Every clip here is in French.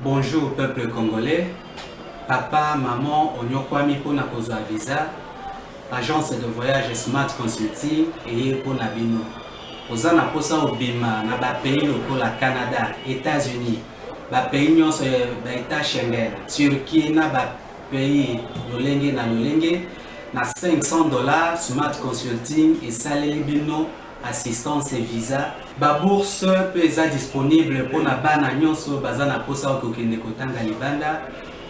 Bonjour peuple congolais, papa, maman, onyokwami pona kozwa visa, agence de voyage Smart Consulting et pour Nabino. Oza na posa obima na ba pays lokola Canada, États-Unis, ba pays nyonso ba État Schengen, Turquie na ba pays lolenge na lolenge na $500 Smart Consulting et saleli bino assistance et visa. Ba bourse peut être disponible pour na bana nyonso baza na posa okokende kotanga libanda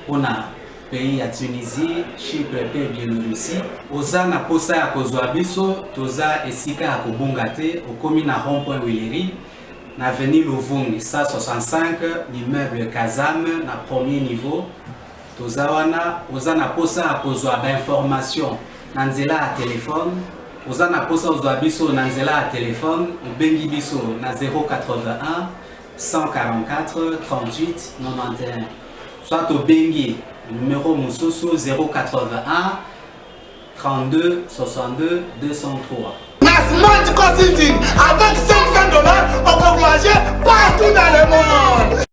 pour na pays ya Tunisie, Chypre et Biélorussie. Oza na posa ya kozwa biso, toza esika ya kobunga te, okomi na rond-point Willery, na avenue Luvungi, 165, l'immeuble Kazam, na premier niveau. Toza wana, oza na posa ya kozwa ba information na nzela ya téléphone. Oza na posa ozwa biso na nzela ya téléphone, obengi biso na 081 144 38 91. Soit obengi numéro Moussousou 081 32 62 203. Smart Consulting, avec $500, on peut voyager partout dans le monde.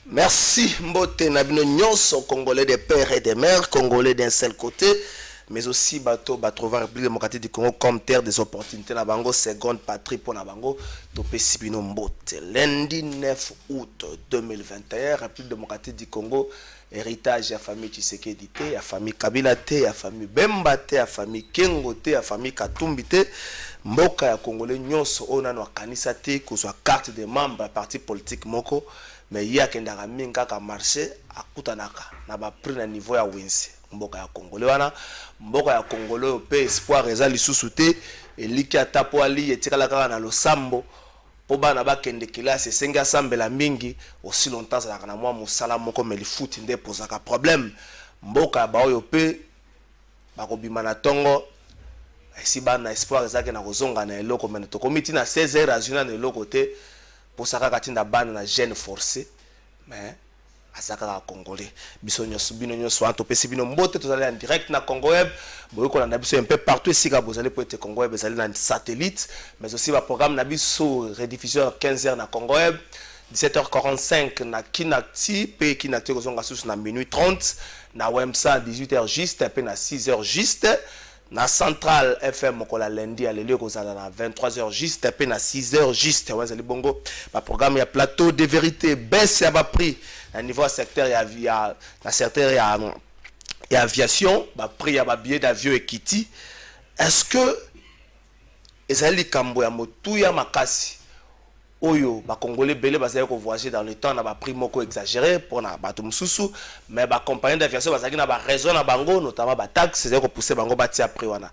Merci Mbote Nabino Nyonso, Congolais des pères et des mères, Congolais d'un seul côté, mais aussi bateau trouver République démocratique du Congo comme terre des opportunités na bango, seconde patrie pour na bango, topé Sibino Mbote. Lundi 9 août 2021, République démocratique du Congo, héritage à famille Tshisekedi té, à famille Kabila té, à famille Bemba té, à famille Kengo té, à famille Katumbi té, mboka ya Congolais nyonso ona no kanisa té kozwa carte de membre parti politique moko, mais ya kendaka minga ka marché akutanaka na ba prix na niveau ya wense. Mboka ya Congolais wana, mboka ya Congolais pe espoir eza lisusu té, eliki ata po ali etikala kaka na losambo. Po bana bakende kelasi esengi asambela mingi aussi longtemps azalaka na mwa mosala moko me lifuti nde epozaka problème. Mboka ya baoyo pe bakobima na ntongo esi bana espoir ezalaki na kozonga na eloko mene tokomi ti na 16h azwi na eloko te mposa kaka tinda bana na jeune forcé mais aza kaka congolais. Biso nyonso bino nyonso wana topesi bino mbote tozali en direct na Congo Web boyekolanda biso un peu partout esika bozali po ete Congo Web ezali na satellite, mais aussi ba programme na biso rediffusion 15h na Congo Web, 17h45 na Kinacti pe Kinacti kozonga susu na minuit 30 na Wemsa 18h juste pe na 6h juste na Central FM mokola lundi aleli kozala na 23h juste pe na 6h juste wazali bongo ba programme ya plateau de vérité baisse ya ba prix à niveau secteur ya na secteur ya aviation ba prix ya ba billet d'avion ekiti. Est-ce que ezali kambo ya motu ya makasi oyo ba congolais belé bazali ko voyager dans le temps na ba prix moko exagéré pour na bato mususu, mais ba compagnie d'aviation bazali na ba raison na bango notamment ba taxes ezali ko pousser bango ba tia prix wana.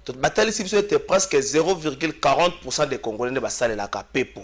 To batali si biso était presque 0,40% des congolais ne basalela ka pepo.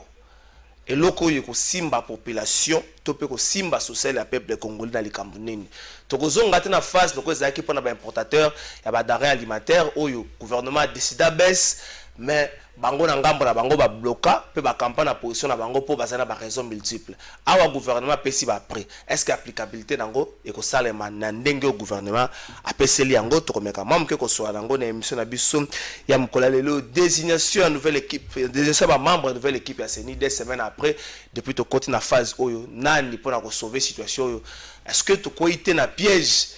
Et loko yeko simba population tope ko simba social ya peuple congolais na likambo nini tokozonga te na phase loko ezaki pona ba importateur ya ba denrées alimentaires oyo gouvernement a décidé baisse, mais bango na ngambo na bango ba bloka pe ba campagne na position na bango po bazana ba raison multiple awa gouvernement pesi ba prix. Est-ce que applicabilité nango eko salema na ndenge au gouvernement apeseli yango tokomeka mamke ko so nango na émission na biso ya mkola lelo désignation à nouvelle équipe désignation ba membre de nouvelle équipe ya CENI 2 semaines après depuis to côté na phase oyo nani pona ko sauver situation oyo. Est-ce que to koité na piège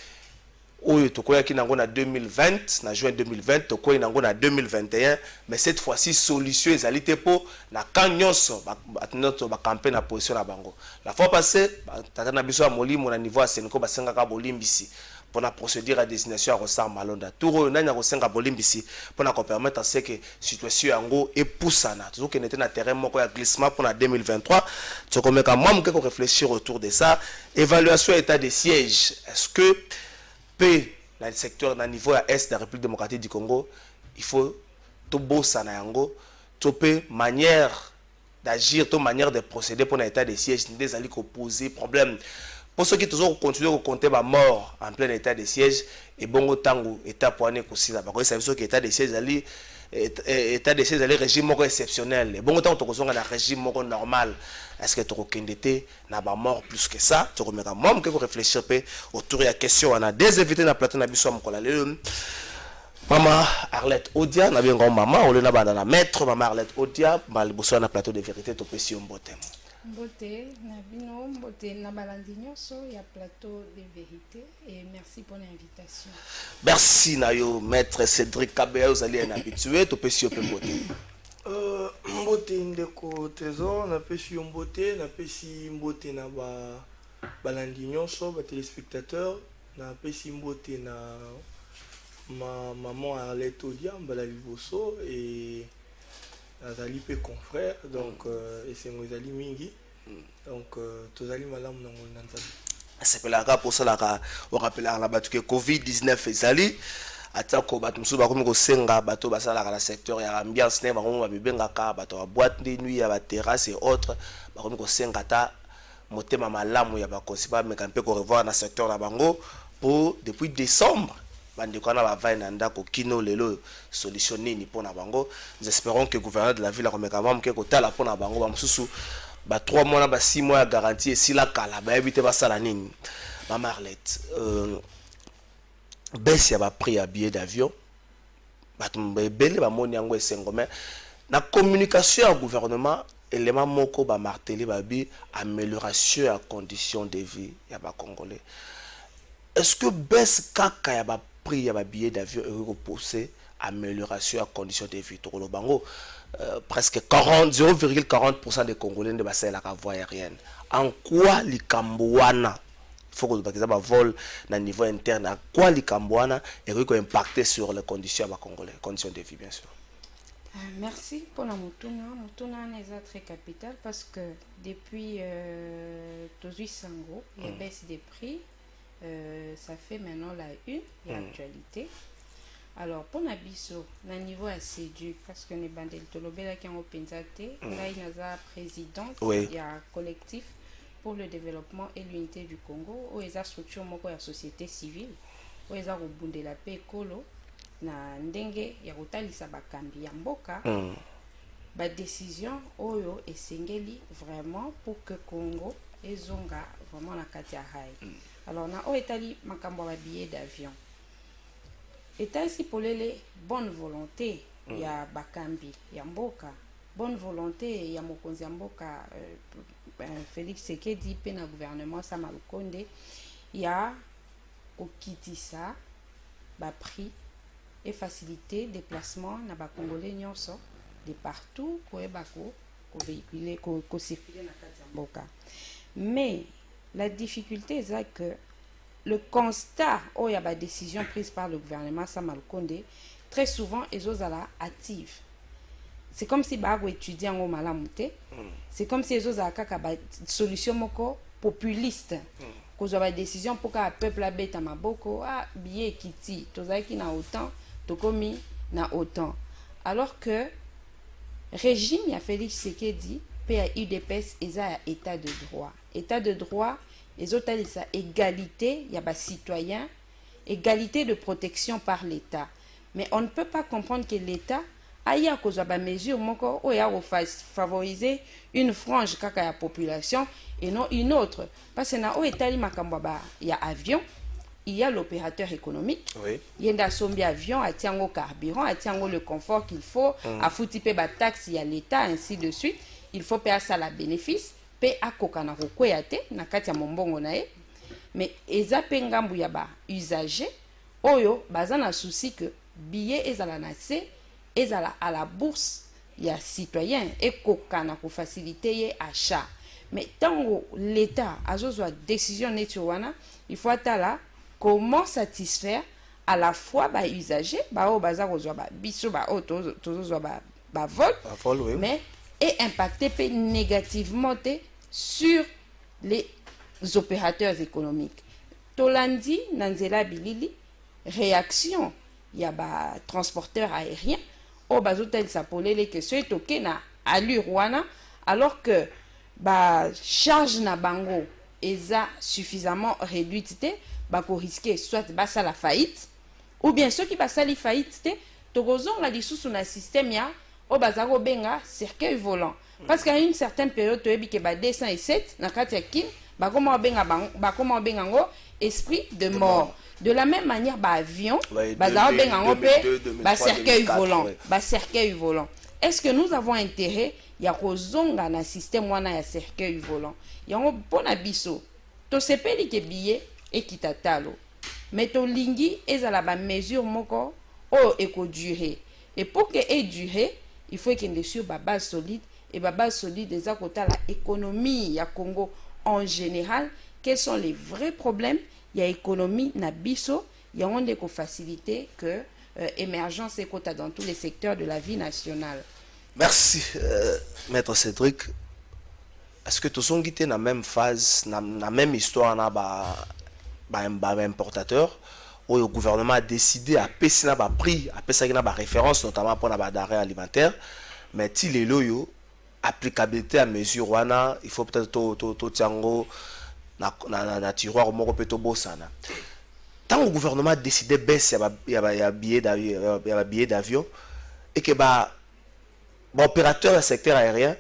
oyo tokoyaki nango na 2020 na juin 2020 tokoyi nango na 2021, mais cette fois-ci solution ezali te po na kan nyonso ba campagne na position na bango. La fois passée tata na biso ya molimo na niveau ya Seniko basengaka bolimbisi pour la procédure à désignation à Rossar Malonda touro nanya kosenga bolimbisi pour na ko permettre ce que situation yango epusana toujours que n'était na terrain moko ya glissement pour na 2023 tokomeka moi mke ko réfléchir autour de ça. Évaluation état de siège, est-ce que P dans le secteur dans niveau à est de la République démocratique du Congo, il faut tout bossa na yango, tout manière d'agir, toute manière de procéder pour l'état de siège, des alliés qui poser problème. Pour ceux qui toujours continuent à compter ma mort en plein état de siège et bon tango état poigné aussi là. Parce que c'est sûr que état de siège ali état de siège le régime moko exceptionnel bon autant to kozonga na régime moko normal est-ce que to kendete na ba mort plus que ça to komeka mom que réfléchir pe autour ya question on a des invités na plateau na biso mokola le Maman Arlette Odia na bien grand maman on na banda na maître maman Arlette Odia mal bosso na plateau de vérité to pesi mbote Mbote na bino mbote na balandi nyonso ya plateau de vérité et merci pour l'invitation. Merci Nayo maître Cédric Kabea vous allez en habitué to pesi mbote. Mbote ndeko trésor na pesi mbote na ba balandi nyonso ba téléspectateurs na pesi mbote na ma maman Arlette Odia mbala liboso et azali pe confrère donc et c'est ngozali mingi donc tozali malamu na ngol nanzabi asepelaka pour cela on rappelera la batu que Covid-19 ezali atako batu musu ba komi ko senga bato basala la secteur ya ambiance ne ba komi ba bibengaka bato ba boîte de nuit ya ba terrasse et autres ba komi ko senga ta motema malamu ya ba konsiba me kampe ko revoir na secteur la bango pour depuis décembre bandeko na bavai na ndako kino lelo solution nini pona bango nous espérons que gouverneur de la ville akomeka mwa mke kotala pona bango ba mususu ba 3 mois na ba 6 mois ya garantie et si la kala ba éviter basala nini Maman Arlette baisse ya ba prix ya billet d'avion bato mbele ba moni yango esengo mais na communication ya gouvernement élément moko ba marteler ba bi amélioration ya conditions de vie ya ba congolais est-ce que baisse kaka ya ba prix ya ba billet d'avion et repousser amélioration à conditions de vie to bango presque 0,40% des Congolais ne basent la voie aérienne en quoi likambouana il faut que par exemple vol na niveau interne à quoi likambouana et impacter sur les conditions à Congolais conditions de vie bien sûr. Merci pour la Mutuna est très capital parce que depuis 18 gros il y a baisse des prix. Ça fait maintenant la une et actualité. Alors pour Nabiso, le niveau est séduit parce que les bandits Tolobela qui ont pensé, là il y a président, il y a un collectif pour le développement et l'unité du Congo, où il y a structure moko ya société civile, où il y a Robunde la paix kolo, na ndenge ya kotalisa bakambi ya mboka. Ba décision oyo esengeli vraiment pour que Congo ezonga vraiment na kati ya hai. Alors, on a établi un billet d'avion. État ici pour les bonnes volontés, il y a Bakambi, il y a Mboka. Bonne volonté, il y a Mokonzi Mboka, Félix Sekedi, Pena gouvernement, Samalukonde. Il y a Okitisa, prix et facilité déplacement na ba Congolais nyonso de partout, ko véhiculer, ko circuler na kati ya Mboka. Mais la difficulté est que le constat où il y a des décisions prises par le gouvernement Samal Konde, très souvent, ils osent la active. C'est comme si les étudiants ont malamouté. C'est comme si ils osent une solution populiste. Quand ils ont des décisions pour que le peuple a bête à maboko, billet qui tire, tout ça qui n'a autant, tout comme n'a autant. Alors que le régime, il y a Félix Sekedi, PAUDPS, il y a état de droit. État de droit, les autres, ça égalité, il y a des citoyens, égalité de protection par l'État. Mais on ne peut pas comprendre que l'État a eu à cause de mesures où il a favoriser une frange de la population et non une autre. Parce que dans l'État, il y a avion, il y a l'opérateur économique, il y a un avion, il y a un carburant, il y a le confort qu'il faut, à foutre des taxes, il y a l'État, ainsi de suite. Il faut payer ça la bénéfice. Pe akoka na kokwea te na kati ya mombongo na ye mais eza pe ngambu ya ba usager oyo baza na souci que billet ezala na se ezala à la bourse ya citoyen ekoka na ko faciliter ye achat mais tango l'état azozwa décision neti wana il faut atala comment satisfaire à la fois ba usager ba o baza kozwa ba biso ba o tozozwa ba vol oui. Mais et impacter négativement sur les opérateurs économiques. Tolandi, Nanzela Bilili, réaction, il y a des transporteurs aériens, au bazotel sapolé les questions, et na allure wana, alors que ba charge na bango eza suffisamment réduite, ba ko risquer soit basa la faillite, ou bien ceux qui basa la faillite, tokozonga lisusu na système ya o bazako benga cercueil volant parce qu'à une certaine période toyebi ke ba 207 na kati ya kin bakoma benga ngo esprit de mort. De la même manière ba avion bazako benga ngo pe ba cercueil volant. Est-ce que nous avons intérêt ya kozonga na système wana ya cercueil volant? Yango pona biso to sepeli ke billet ekitatalo mais to lingi ezala ba mesure moko o eko durer et pour que ait durer il faut qu'il y ait sur ba base solide et ba base solide des côté la économie ya Congo en général. Quels sont les vrais problèmes il y a économie na biso ya on ko faciliter que émergence et quota dans tous les secteurs de la vie nationale. Merci maître Cédric. Est-ce que tous ont été dans la même phase, dans la même histoire na ba importateur où le gouvernement a décidé à payer un prix, à payer une référence notamment pour la denrée alimentaire, mais si les loyaux applicabilité à mesure wana il faut peut-être to tiango na tiroir moko peto bosana. Tant le gouvernement a décidé baisser ya billet d'avion et que opérateur du secteur aérien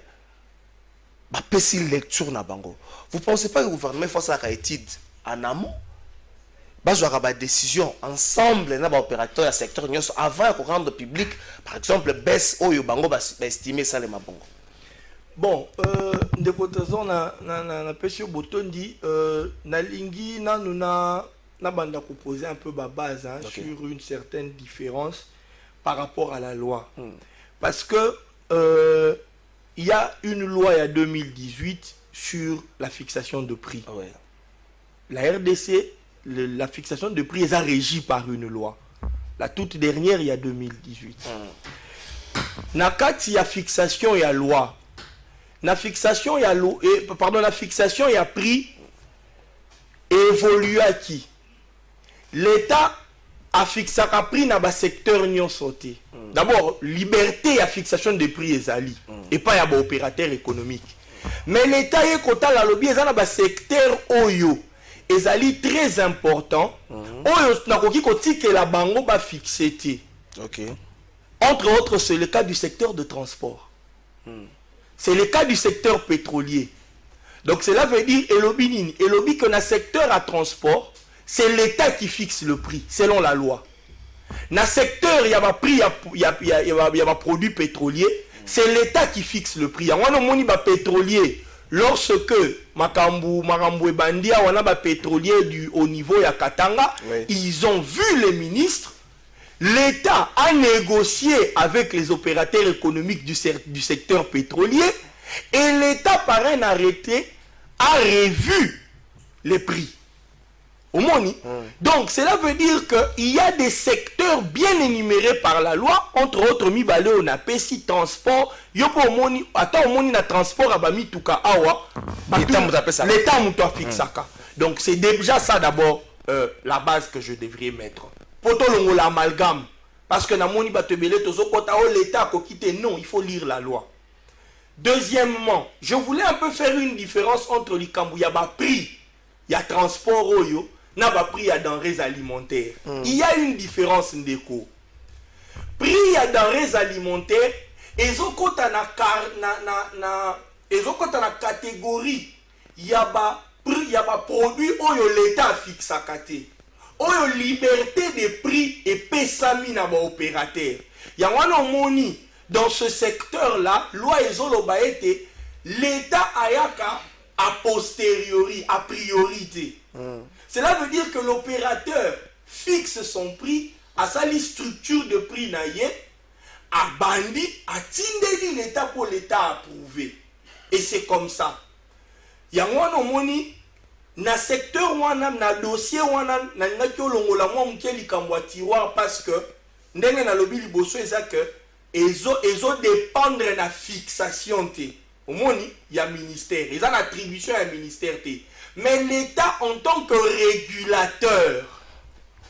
ba pesi lecture na bango. Vous pensez pas que le gouvernement fasse la étude en amont? Bazouara ba décision ensemble na ba opérateur du secteur avant de rendre public par exemple baisse oyo bango ba estimer ça les mabongo. Bon, de côté na pêche botondi na lingi na banda proposer un peu ma base hein, okay. Sur une certaine différence par rapport à la loi. Parce que il y a une loi il y a 2018 sur la fixation de prix. Ouais. La RDC, la fixation de prix est régie par une loi. La toute dernière il y a 2018. Nakati ya fixation ya loi. La fixation ya loi la fixation ya prix évolue à qui? L'État a fixé un prix dans le secteur non sauté. D'abord, liberté à fixation des prix ezali et pas à opérateur économique. Mais l'État est côté la lobby dans le secteur oyo ezali très important. Oyo na koki koti que la bango ba fixé. OK. Entre autres, c'est le cas du secteur de transport. C'est le cas du secteur pétrolier. Donc cela veut dire elobi que dans le secteur à transport, c'est l'État qui fixe le prix selon la loi. Dans le secteur, il y a un prix, il y a un produit pétrolier, c'est l'État qui fixe le prix. On a un pétrolier lorsque Makambu et Bandia, on a un pétrolier au niveau de Katanga, oui. Ils ont vu les ministres. L'État a négocié avec les opérateurs économiques du secteur pétrolier et l'État, par un arrêté, a revu les prix. Au Moni. Donc, cela veut dire qu'il y a des secteurs bien énumérés par la loi, entre autres, Mibale, on a Pessi, transport, Yopo Moni, attends, Moni, na transport, Abami, Tuka, Awa, l'État m'a fixé ça. Donc, c'est déjà ça d'abord la base que je devrais mettre. Poto l'amalgame parce que na moni batebele tozo kota o l'État ko quitter non, il faut lire la loi. Deuxièmement, je voulais un peu faire une différence entre les kambu ya ba prix, ya transport oyo, na ba prix ya denrées alimentaires. Il y a une différence ndeko. Prix ya denrées alimentaires ezokota na catégorie ya ba prix ya ba produit oyo l'État fixe à kate. Oyo liberté de prix et pesami na ba opérateur. Yangwana moni dans ce secteur là, loi ezoloba ete l'État ayaka a posteriori, a priorité. Cela veut dire que l'opérateur fixe son prix à sa structure de prix naye, a bandi, a tindeli l'État pour l'État approuver. Et c'est comme ça. Yangwana moni na secteur wana na dossier wana na ngaki olongola mwa mukeli kambwa tiroir parce que ndenge na lobi liboso eza que ezo dépendre na fixation te omoni ya ministère eza na attribution ya ministère te mais l'État en tant que régulateur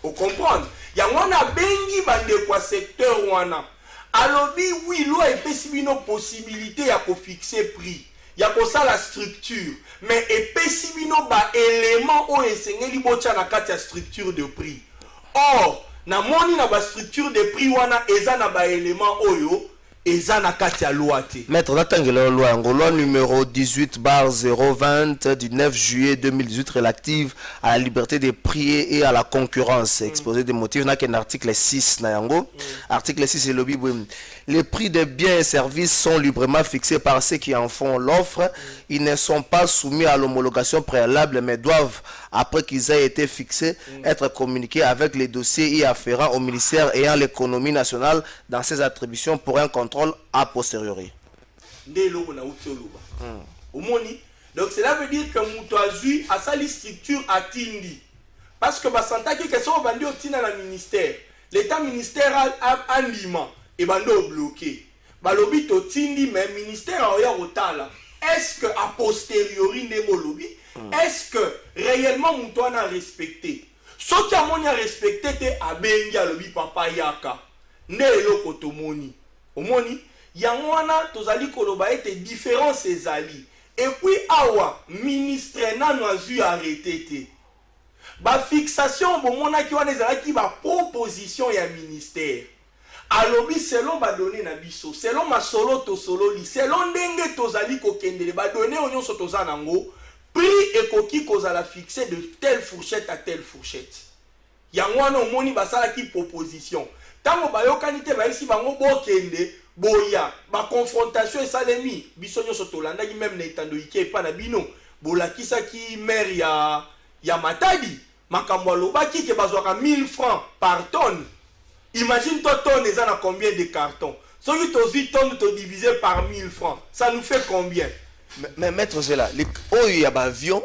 vous comprenez ya wana bengi bande kwa secteur wana alobi oui loi epesi bino possibilité ya ko fixer prix ya ko ça la structure mais epesi bino ba élément o esengeli bocha na kati ya structure de prix. Or na moni na ba structure de prix wana eza na ba élément oyo eza na kati ya loi te. Maître natangela loi yango loi numéro 18/020 du 9 juillet 2018 relative à la liberté de prier et à la concurrence. Exposé des motifs na ken article 6 na yango. Article 6 est le Bible. Les prix des biens et services sont librement fixés par ceux qui en font l'offre. Ils ne sont pas soumis à l'homologation préalable, mais doivent, après qu'ils aient été fixés, être communiqués avec les dossiers y afférents au ministère ayant l'économie nationale dans ses attributions pour un contrôle a posteriori. Donc cela veut dire que Moutouazui a sa structure à Tindi. Parce que Basantaki, que sont bandits au Tina la ministère, l'état ministériel a Lima et bando bloqué. Balobi to Tindi, mais ministère a oya otala. Est-ce que a posteriori nemo lobi? Est-ce que réellement Moutouana a respecté? Ce qui a mon a respecté te abengi alobi papa yaka. Ne eloko tomoni. Omoni, yangwana tozali koloba ete différence ezali. Et puis awa ministre nano azu arrêté te. Ba fixation bon mona ki wana ezalaki ba proposition ya ministère. Alobi selon ba donné na biso, selon ma solo to solo li, selon ndenge tozali ko kendele ba donné onyo so tozana ngo, prix ekoki kozala fixé de telle fourchette à telle fourchette. Yangwana omoni basala ki proposition. Tango bayokani te ba isi bango bokende boya ba confrontation esalemi biso nyoso tolanda ki même na etando ike pa na bino bolakisa ki maire ya Matadi makambo alobaki ke bazwaka 1000 francs par tonne. Imagine toi tonne eza na combien de cartons? Soki tozi tonne to divisé par 1000 francs, ça nous fait combien? Mais maître Zela, oh il y a ba avion,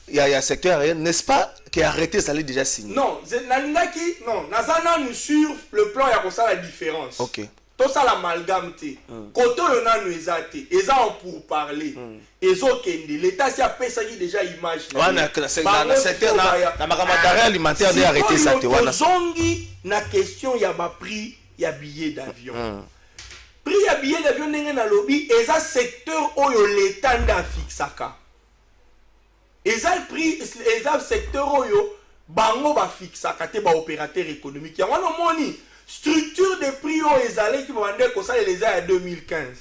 il y a secteur aérien, n'est-ce pas qui a arrêté ça l'est déjà signé? Non, nalingaki non, nazana nous sur le plan ya ko ça la différence. OK. Tout ça l'amalgame te. Koto yona nous ezate, eza en pour parler. Ezokende, l'état si a pesaki déjà image. Wana na secteur na makamata alimentaire de arrêter ça te wana. Zongi na question ya ba prix ya billet d'avion. Prix ya billet d'avion ndenge na lobby eza secteur oyo l'état nda fixaka. Eza prix eza secteur oyo bango ba fixaka te ba opérateur économique. Ya wana moni structure de prix au ezalé qui vont dire que ça les a en 2015.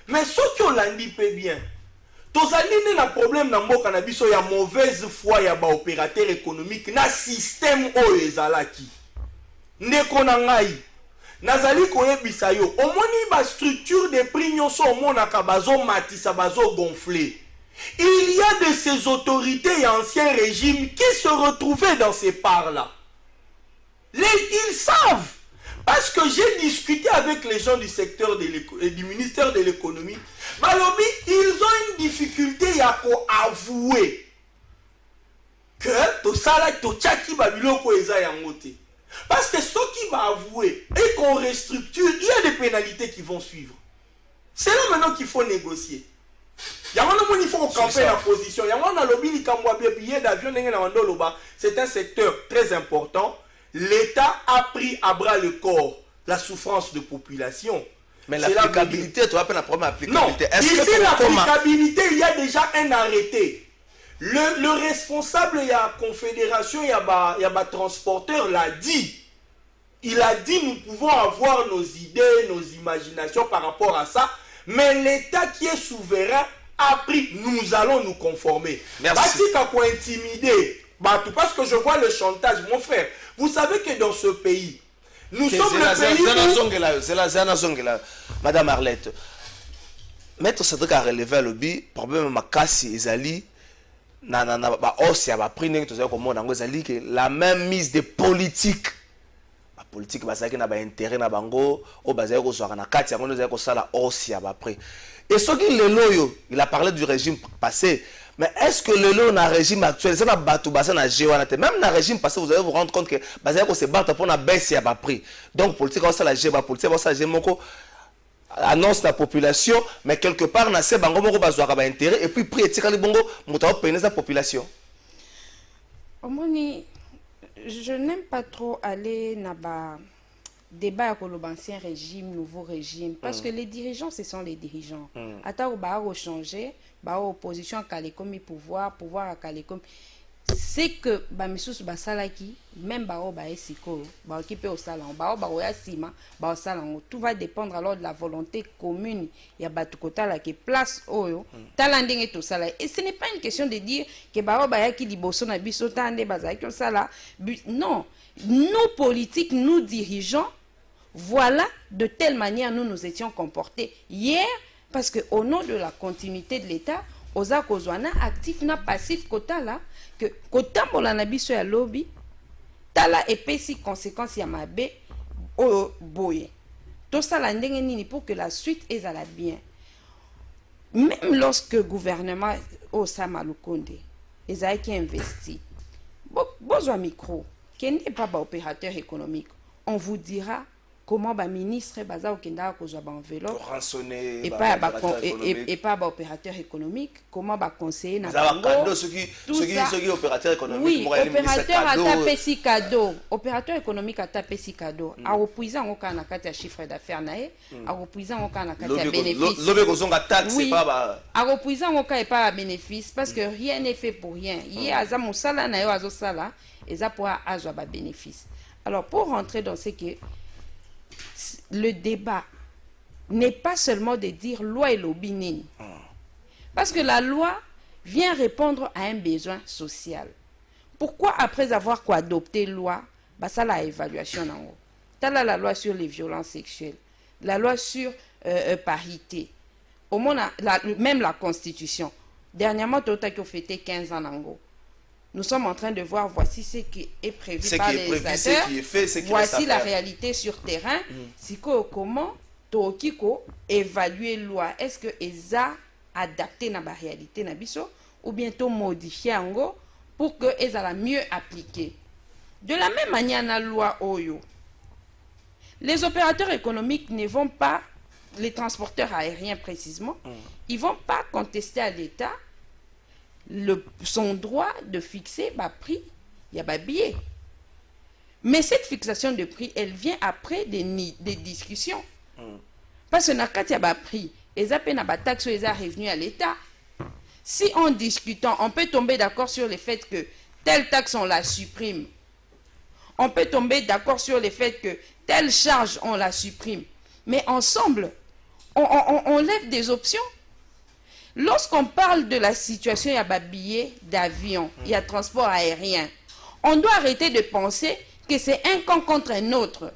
Mais ceux qui ont l'andi peu bien. Tozali na problème na mboka na biso ya mauvaise foi ya ba opérateur économique na système o ezalaki. Ndeko na ngai. Nazali koyebisa yo. Omoni ba structure de prix nyonso omonaka bazo matisa bazo gonfler. Il y a de ces autorités et anciens régimes qui se retrouvaient dans ces parts-là. Ils savent. Parce que j'ai discuté avec les gens du secteur du ministère de l'économie. Balobi, ils ont une difficulté à avouer que tout ça là, tout ça qui va yangote. Parce que ce qui va avouer et qu'on restructure, il y a des pénalités qui vont suivre. C'est là maintenant qu'il faut négocier. Il faut camper la position. C'est un secteur très important. L'État a pris à bras le corps la souffrance de population. Mais l'applicabilité, tu vas pas la problème applicabilité. Non, ici l'applicabilité, il y a déjà un arrêté. Le responsable, il y a la confédération, il y a le transporteur l'a dit. Il a dit nous pouvons avoir nos idées, nos imaginations par rapport à ça. Mais l'État qui est souverain a pris, nous allons nous conformer. Merci. Parce que je vois le chantage, mon frère. Vous savez que dans ce pays, nous sommes le pays Madame Arlette, Maître Cédric a relevé le bi, problème makasi ezali na ba osia ba prix ngi toza ko mona ngo ezali que la même mise de politique. Ba politique basaki na ba intérêt na bango o bazali ko soka na kati yango ezali ko sala osia ba prix. Et ce qui le loyo, il a parlé du régime passé. Mais est-ce que le lot dans le régime actuel, c'est pas tout basé dans le même dans le régime passé, vous allez vous rendre compte que basé qu'on se bat pour la baisse à bas prix. Donc politique ça la géba politique ça j'ai moko annonce la population, mais quelque part na se bango moko bazwa ka ba intérêt et puis prix etikali bongo mutawa peine sa population. Omoni, je n'aime pas trop aller na ba débat avec l'ancien régime, nouveau régime, parce que les dirigeants, ce sont les dirigeants. Attends, on va changer, opposition à Kalekomi, pouvoir à Kalekomi. c'est que bamisusu basalaki même bao baesiko baokipe au salon bao baoya sima bao salon, tout va dépendre alors de la volonté commune ya batu kotala ke place oyo tala ndenge to sala. Et ce n'est pas une question de dire que bao bayaki liboso na biso tande bazaki sala. Non, nous politiques, nous dirigeants, voilà de telle manière nous étions comportés hier, parce que au nom de la continuité de l'État oza kozwana actif na passif kota là que kotambola na biso ya lobby tala epesi conséquence ya mabe o boye to sala ndenge nini pour que la suite ezala bien. Même lorsque le gouvernement au Samalukonde ezaki investi besoin micro qui n'est pas opérateur économique, on vous dira comment ba ministre baza okenda ko ba enveloppe rançonner et pas ba opérateur économique, comment ba conseiller na bango ceux qui opérateur économique, oui, opérateur atapesi cadeau, opérateur économique atapesi cadeau a repuisa ngoka na kati ya chiffre d'affaires nae a repuisa ngoka na kati ya bénéfice lobe kozonga taxe oui, pas ba a repuisa ngoka et pas bénéfice parce que rien n'est fait pour rien. Hier aza musala na yo azo sala eza pour azwa ba bénéfice. Alors pour rentrer dans ce que le débat n'est pas seulement de dire loi et lobby nini. Parce que la loi vient répondre à un besoin social. Pourquoi après avoir adopté loi, bah ça la évaluation en haut. T'as la loi sur les violences sexuelles, la loi sur parité, au moins même la constitution. Dernièrement, Tota qui a fêté 15 ans en haut. Nous sommes en train de voir, voici ce qui est prévu par les législateurs, voici la réalité sur terrain. Si comment Tokiko évaluer loi, est-ce que ESA adapté na la réalité na biso ou bientôt modifier ango pour que ESA la mieux appliquée. De la même manière la loi Oyo, les opérateurs économiques ne vont pas, les transporteurs aériens précisément, ils vont pas contester à l'État son droit de fixer le prix, il y a des billets. Mais cette fixation de prix, elle vient après des discussions. Parce que quand il y a des prix, ils ont des taxes, ils ont revenu à l'État. Si en discutant, on peut tomber d'accord sur le fait que telle taxe, on la supprime. On peut tomber d'accord sur le fait que telle charge, on la supprime. Mais ensemble, on lève des options. Lorsqu'on parle de la situation, il y a des billets d'avion, il y a transport aérien. On doit arrêter de penser que c'est un camp contre un autre.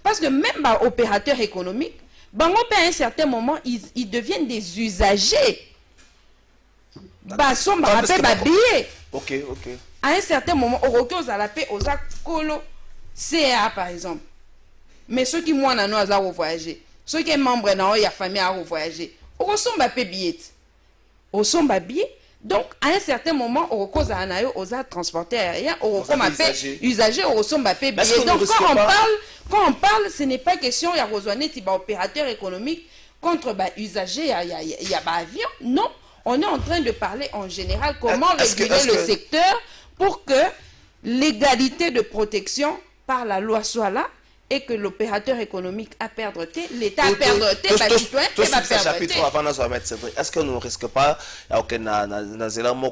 Parce que même les opérateurs économiques, à un certain moment, ils deviennent des usagers. Ok. À un certain moment, on retourne à la paix aux colo CA par exemple. Mais ceux qui moi n'ont pas voyagé, ceux qui sont membres de la famille ont voyagé, on ressemble à billet. On sombe à billet. Donc, à un certain moment, on cause à un aux transporteurs aériens, on ressemble à usager, on ressemble à billet. Donc, quand on parle, ce n'est pas question, il y a besoin opérateur économique contre usager, il y a avion. Non, on est en train de parler en général comment réguler le secteur pour que l'égalité de protection par la loi soit là. Et que l'opérateur économique a perdre l'État a perdre le citoyen va perdre. Est-ce que nous ne risquons pas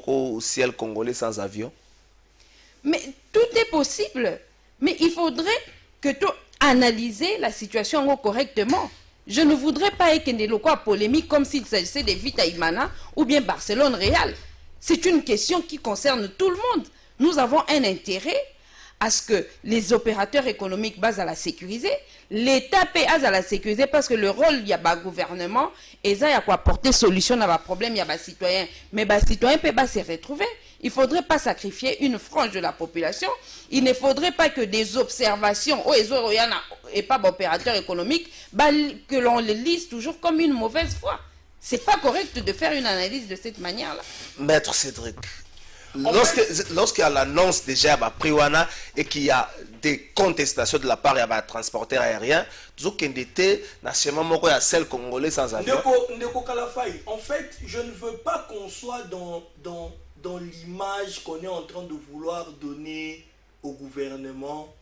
au ciel congolais sans avion? Mais tout est possible. Mais il faudrait que tu analyses la situation correctement. Je ne voudrais pas qu'il y ait des locaux polémiques comme s'il s'agissait de Vita Imana ou bien Barcelone-Real. C'est une question qui concerne tout le monde. Nous avons un intérêt à ce que les opérateurs économiques basent à la sécuriser, l'État paie à la sécuriser parce que le rôle, il y a le gouvernement, et ça, il y a quoi apporter solution à un problème, il y a les citoyens. Mais les citoyens ne peuvent pas se retrouver. Il ne faudrait pas sacrifier une frange de la population. Il ne faudrait pas que des observations, et pas d'opérateurs économiques, que l'on les lise toujours comme une mauvaise foi. Ce n'est pas correct de faire une analyse de cette manière-là. Maître Cédric, lorsqu'il y a l'annonce déjà à Priwana et qu'il y a des contestations de la part des transporteurs aériens, toujours qu'il était nationalement il y a celle congolais sans avion. En fait, je ne veux pas qu'on soit dans l'image qu'on est en train de vouloir donner au gouvernement,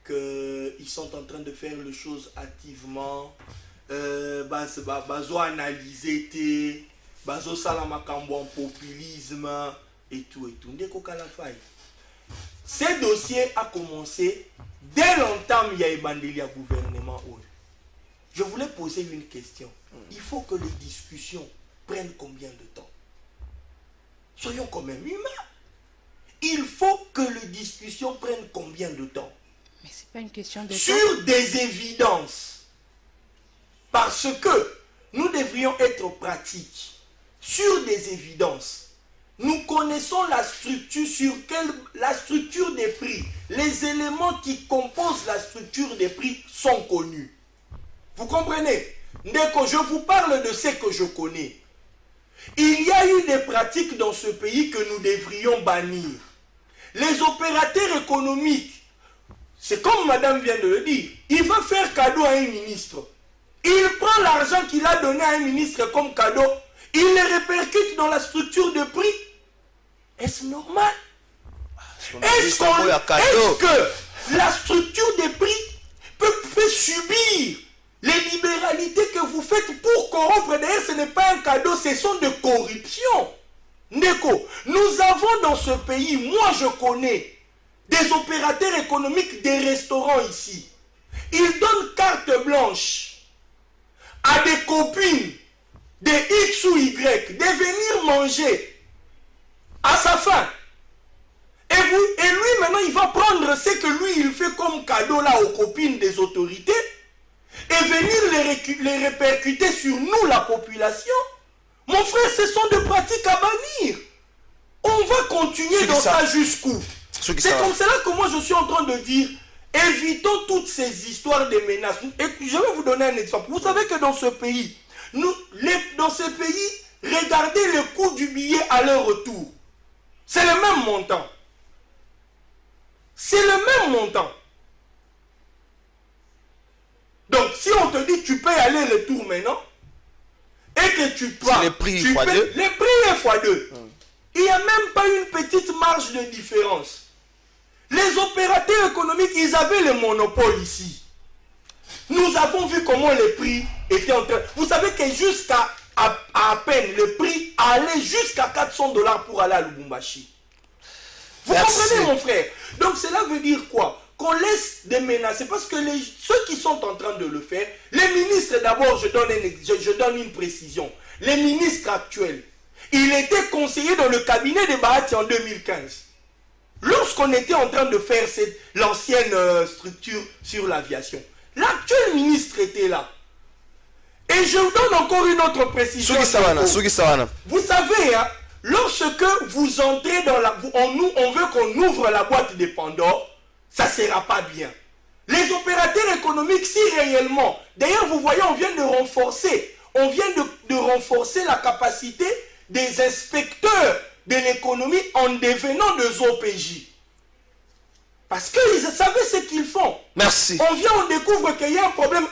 qu'ils sont en train de faire les choses activement, bazo analyser, bazo salamakambo en populisme. et tout. Ndeko Kalafai. Ce dossier a commencé dès longtemps, il y a Ebandelia gouvernement. Je voulais poser une question. Il faut que les discussions prennent combien de temps? Soyons quand même humains. Il faut que les discussions prennent combien de temps? Mais c'est pas une question de sur temps. des évidences. Parce que nous devrions être pratiques. Sur des évidences. Nous connaissons la structure des prix. Les éléments qui composent la structure des prix sont connus. Vous comprenez? Ndeko, je vous parle de ce que je connais. Il y a eu des pratiques dans ce pays que nous devrions bannir. Les opérateurs économiques, c'est comme madame vient de le dire, il va faire cadeau à un ministre. Il prend l'argent qu'il a donné à un ministre comme cadeau, il le répercute dans la structure de prix. Est-ce normal? Est-ce que la structure des prix peut subir les libéralités que vous faites pour corrompre? D'ailleurs, ce n'est pas un cadeau, ce sont de corruption. Ndeko, nous avons dans ce pays, moi je connais, des opérateurs économiques, des restaurants ici. Ils donnent carte blanche à des copines de X ou Y de venir manger à sa faim. Et lui maintenant il va prendre ce que lui il fait comme cadeau là aux copines des autorités et venir les répercuter sur nous la population. Mon frère, ce sont des pratiques à bannir. On va continuer dans ça jusqu'où? C'est comme cela que moi je suis en train de dire, évitons toutes ces histoires de menaces. Et je vais vous donner un exemple. Vous savez que dans ce pays, regardez le coût du billet à leur retour. C'est le même montant. C'est le même montant. Donc, si on te dit tu payes aller-retour maintenant, et que tu payes... Le prix est x2. Le prix est x2. Il n'y a même pas une petite marge de différence. Les opérateurs économiques, ils avaient le monopole ici. Nous avons vu comment les prix étaient en train... Vous savez que jusqu'à à peine, le prix allait jusqu'à $400 pour aller à Lubumbashi. Vous comprenez, mon frère? Donc cela veut dire quoi? Qu'on laisse des menaces. Parce que ceux qui sont en train de le faire, les ministres, d'abord, je donne une précision. Les ministres actuels, il était conseiller dans le cabinet de Bahati en 2015. Lorsqu'on était en train de faire l'ancienne structure sur l'aviation, l'actuel ministre était là. Et je vous donne encore une autre précision. Vous savez, hein, lorsque vous entrez dans la... On veut qu'on ouvre la boîte de Pandore, ça ne sera pas bien. Les opérateurs économiques, si réellement... D'ailleurs, vous voyez, on vient de renforcer la capacité des inspecteurs de l'économie en devenant des OPJ. Parce qu'ils savaient ce qu'ils font. Merci. On découvre qu'il y a un problème.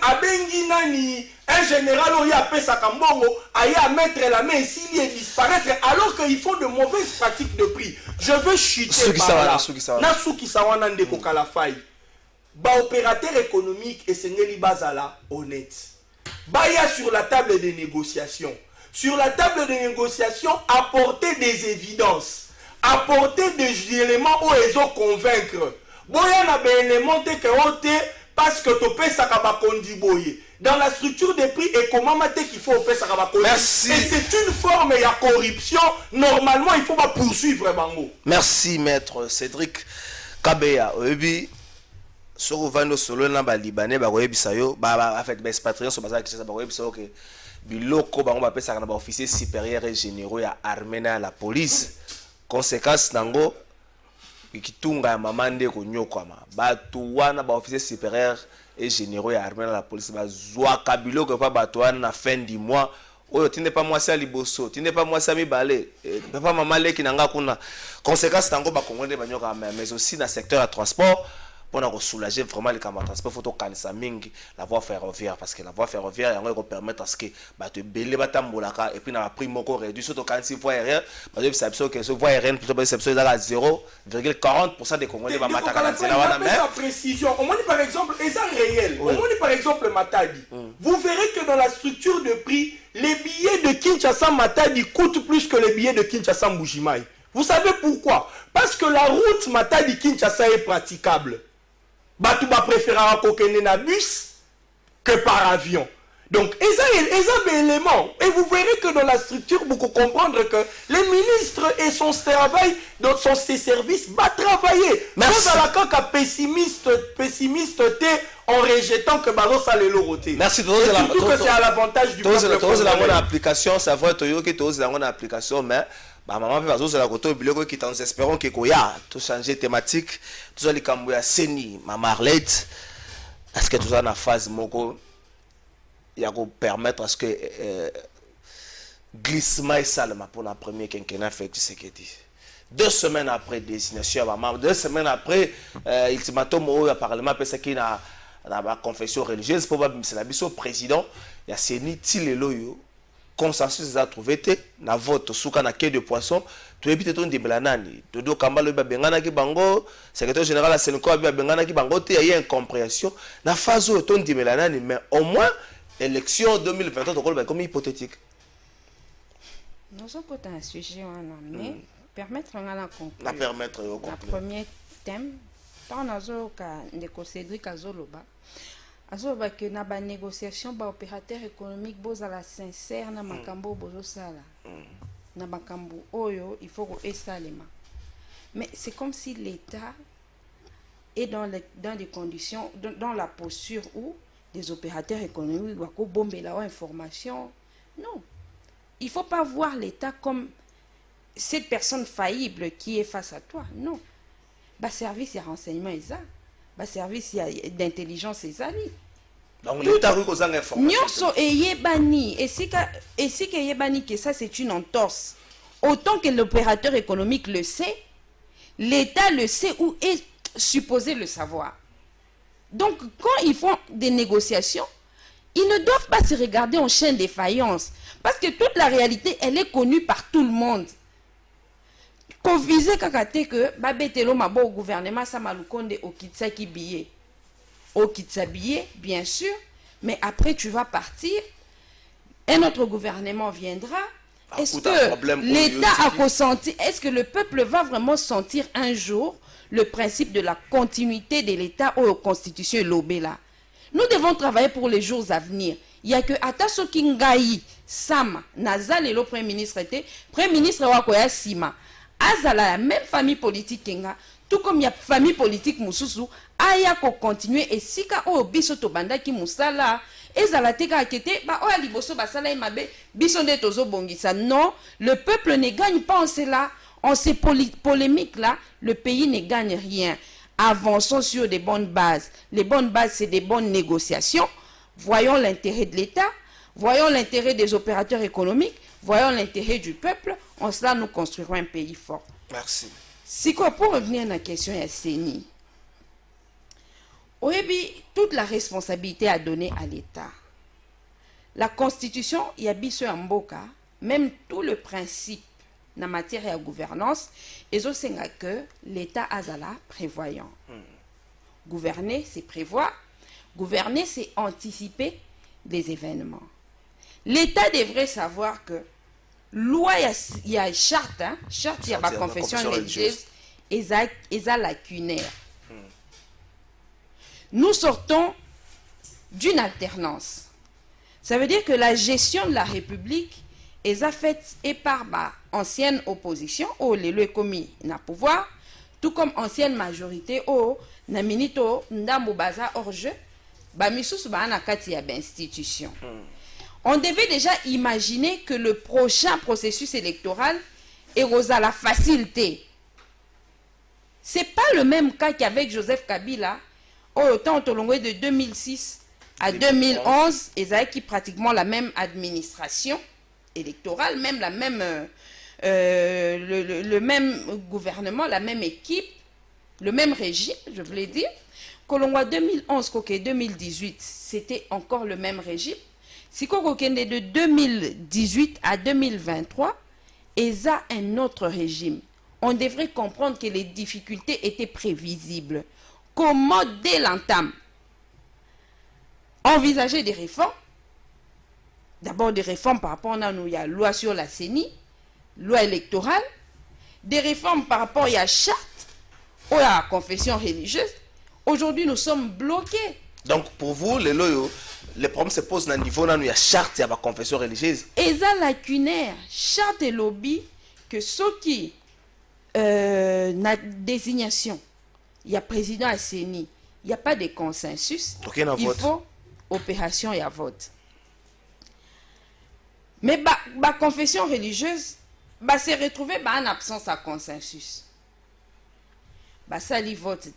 Un général où il y a Pesakambongo, à mettre la main ici, il est disparaître, alors qu'ils font de mauvaises pratiques de prix. Je veux chuter par là. Nasuki Sawana Ndeko Kalafai. Ba opérateur économique et Sengeli Bazala honnête. Baya sur la table des négociations. Sur la table des négociations, apporter des évidences. Apporter des éléments où ils ont convaincre. Boya na be élément te que parce que tu payes ça kabakondi boye. Dans la structure des prix et comment qu'il faut payer ça kabakondi. Merci. Et c'est une forme de corruption. Normalement, il faut pas poursuivre bango. Merci maître Cédric Kabeya. Oyebi soko vando solo na ba libanais ba koyebisa yo en fait ba expatriés so bazaki ça ba koyebisa yo que biloko bango ba pesa na ba officier supérieur et généraux ya armée na la police. Conséquence nango ikitunga ya mamande ko nyokwama batu wana ba officier supérieur et généraux ya armée na la police ba zwa kabilo ko pa batu wana na fin du mois oyo tinde pas moi ça liboso tinde pas moi ça mibale papa mama leki nanga kuna conséquence nango ba congolais ba nyoka mais aussi dans secteur de transport pour soulager vraiment les camarades transport faut kanisa mingi la voie ferroviaire parce que la voie ferroviaire yango ko permettre à ce que ba te belé batambolaka et puis na prix moko réduit surtout quand si voie aérienne ba de perception que ce voie aérienne plutôt perception à 0,40% des congolais ba mataka na zela wana mais précision on dit par exemple et ça réel on dit par exemple Matadi vous verrez que dans la structure de prix les billets de Kinshasa Matadi coûtent plus que les billets de Kinshasa Mbujimayi. Vous savez pourquoi? Parce que la route Matadi-Kinshasa est praticable. Batouba préférera kokende na bus que par avion. Donc, ils ont des éléments. Et vous verrez que dans la structure, vous pouvez comprendre que les ministres et son travail, dans ses services, va travailler. Merci. Dans la cas pessimiste en rejetant que Baros a les lorotés. Merci. Surtout que c'est à l'avantage du peuple congolais. Application, c'est vrai, que tu as une application, mais maman peut faire la côté biloko qui nous espérons que koya tout changer thématique, tout ça les camboya seni, maman Arlette. Est-ce que tout ça na phase moko il y a permettre à ce que glissement et salma pour la première quinquennat fait ce qu'il dit. 2 semaines après désignation, 2 semaines après ultimatum au parlement parce qu'il a la confession religieuse pour c'est la biso président il y a seni tileloyo consensus a trouvé na vote souka na quai de poisson tu évite ton débelanani dodo kambalo ba bengana ki bango secrétaire général a senko ba bengana ki bango te y a incompréhension na phase où ton débelanani mais au moins élection 2023 comme hypothétique. Nous sommes pas un sujet mais permettre à conclure. Permettre le premier thème tant nazo ka ndeko Cédric Azoloba azoba que na ba négociation ba opérateur économique bozala sincère na makambo bozo sala na makambo oyo il faut que esalema mais c'est comme si l'État est dans des conditions dans la posture où des opérateurs économiques doivent bomber la information. Non, il faut pas voir l'État comme cette personne faillible qui est face à toi. Non, bah service et renseignement est ça, bah service d'intelligence est ça. Donc l'État a aux informations. Nyonso eyebani et si que yebani que ça c'est une entorse. Autant que l'opérateur économique le sait, l'État le sait ou est supposé le savoir. Donc, quand ils font des négociations, ils ne doivent pas se regarder en chaîne de faïence. Parce que toute la réalité, elle est connue par tout le monde. Qu'on visait kakate que babetelo mabo au gouvernement samalukonde au kitsaki billet. Au kitsabillet, bien sûr, mais après tu vas partir, un autre gouvernement viendra. Est-ce que l'État a consenti, est-ce que le peuple va vraiment sentir un jour le principe de la continuité de l'État aux constitutions lobela? Nous devons travailler pour les jours à venir. Il y a que Ataso Kingayi Sama Nazal et le Premier ministre était Premier ministre Wakoya Sima Azala la même famille politique Kenga, tout comme il y a famille politique Moussousou aya ko continuer et sika o biso to banda ki musala ezala teka akete ba o liboso basala mabe biso nde tozo bongisa. Non, le peuple ne gagne pas en cela. En ces polémiques là, le pays ne gagne rien. Avançons sur des bonnes bases. Les bonnes bases, c'est des bonnes négociations. Voyons l'intérêt de l'État, voyons l'intérêt des opérateurs économiques, voyons l'intérêt du peuple. En cela, nous construirons un pays fort. Merci. Si quoi, pour revenir à la question de CENI, toute la responsabilité à donner à l'État. La Constitution, il y a biso mboka, même tout le principe en matière de gouvernance, et que l'État azala prévoyant. Gouverner, c'est prévoir. Gouverner, c'est anticiper des événements. L'État devrait savoir que loi, il y a charte, charte, il y a la confession religieuse, et ça lacunaire. Nous sortons d'une alternance. Ça veut dire que la gestion de la République est faite et par ancienne opposition, où les commis n'a pouvoir, tout comme ancienne majorité, où na minito ndambo baza hors jeu, misusu ba na kati ya institution. On devait déjà imaginer que le prochain processus électoral est à la facilité. C'est pas le même cas qu'avec Joseph Kabila, au temps de 2006 à 2011, ils avaient pratiquement la même administration électorale, même la même, le même gouvernement, la même équipe, le même régime, je voulais dire. Kolongwa 2011, 2018, c'était encore le même régime. Si de 2018 à 2023, ils ont un autre régime. On devrait comprendre que les difficultés étaient prévisibles. Comment, dès l'entame, envisager des réformes? D'abord des réformes par rapport à nous, il y a loi sur la CENI, loi électorale, des réformes par rapport à la charte ou à la confession religieuse. Aujourd'hui, nous sommes bloqués. Donc, pour vous, les problèmes se posent à niveau de la charte et de la confession religieuse. Et ça, lacunaire, charte et lobby, que ceux qui na désignation, il y a président à CENI, il n'y a pas de consensus, Okay, il vote. faut opération et vote. Mais la confession religieuse se retrouver en absence de consensus. Ça li vote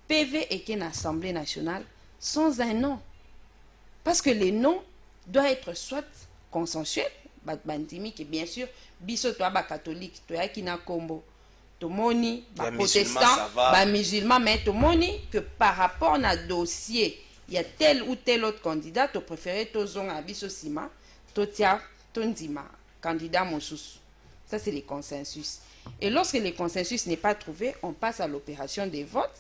PV et qu'une assemblée nationale sans un nom. Parce que les noms doivent être soit consensuels, que bien sûr, biso toi catholique, toi qui na combo, tomoni, protestant, musulman, mais tomoni que par rapport à dossier, il y a tel ou tel autre candidat, tu préfères tozong à biso sima, totia tondima, candidat moussous. Ça c'est les consensus. Et lorsque le consensus n'est pas trouvé, on passe à l'opération des votes.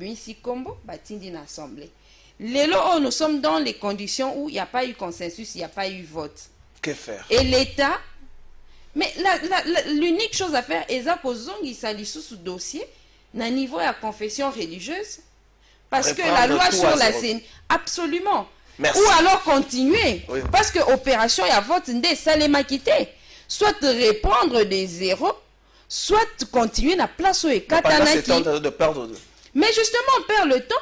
Ici combo, tindi une assemblée. Nous sommes dans les conditions où il n'y a pas eu consensus, il n'y a pas eu vote. Que faire? Et l'État, mais l'unique chose à faire est qu'il s'allie sous ce dossier, à niveau de la confession religieuse, parce que la loi sur la scène, absolument. Merci. Ou alors continuer, oui. Parce que opération et vote, ça les m'a quitté. Soit répondre des zéros, soit continuer la place où est Katanaki. Mais justement, on perd le temps.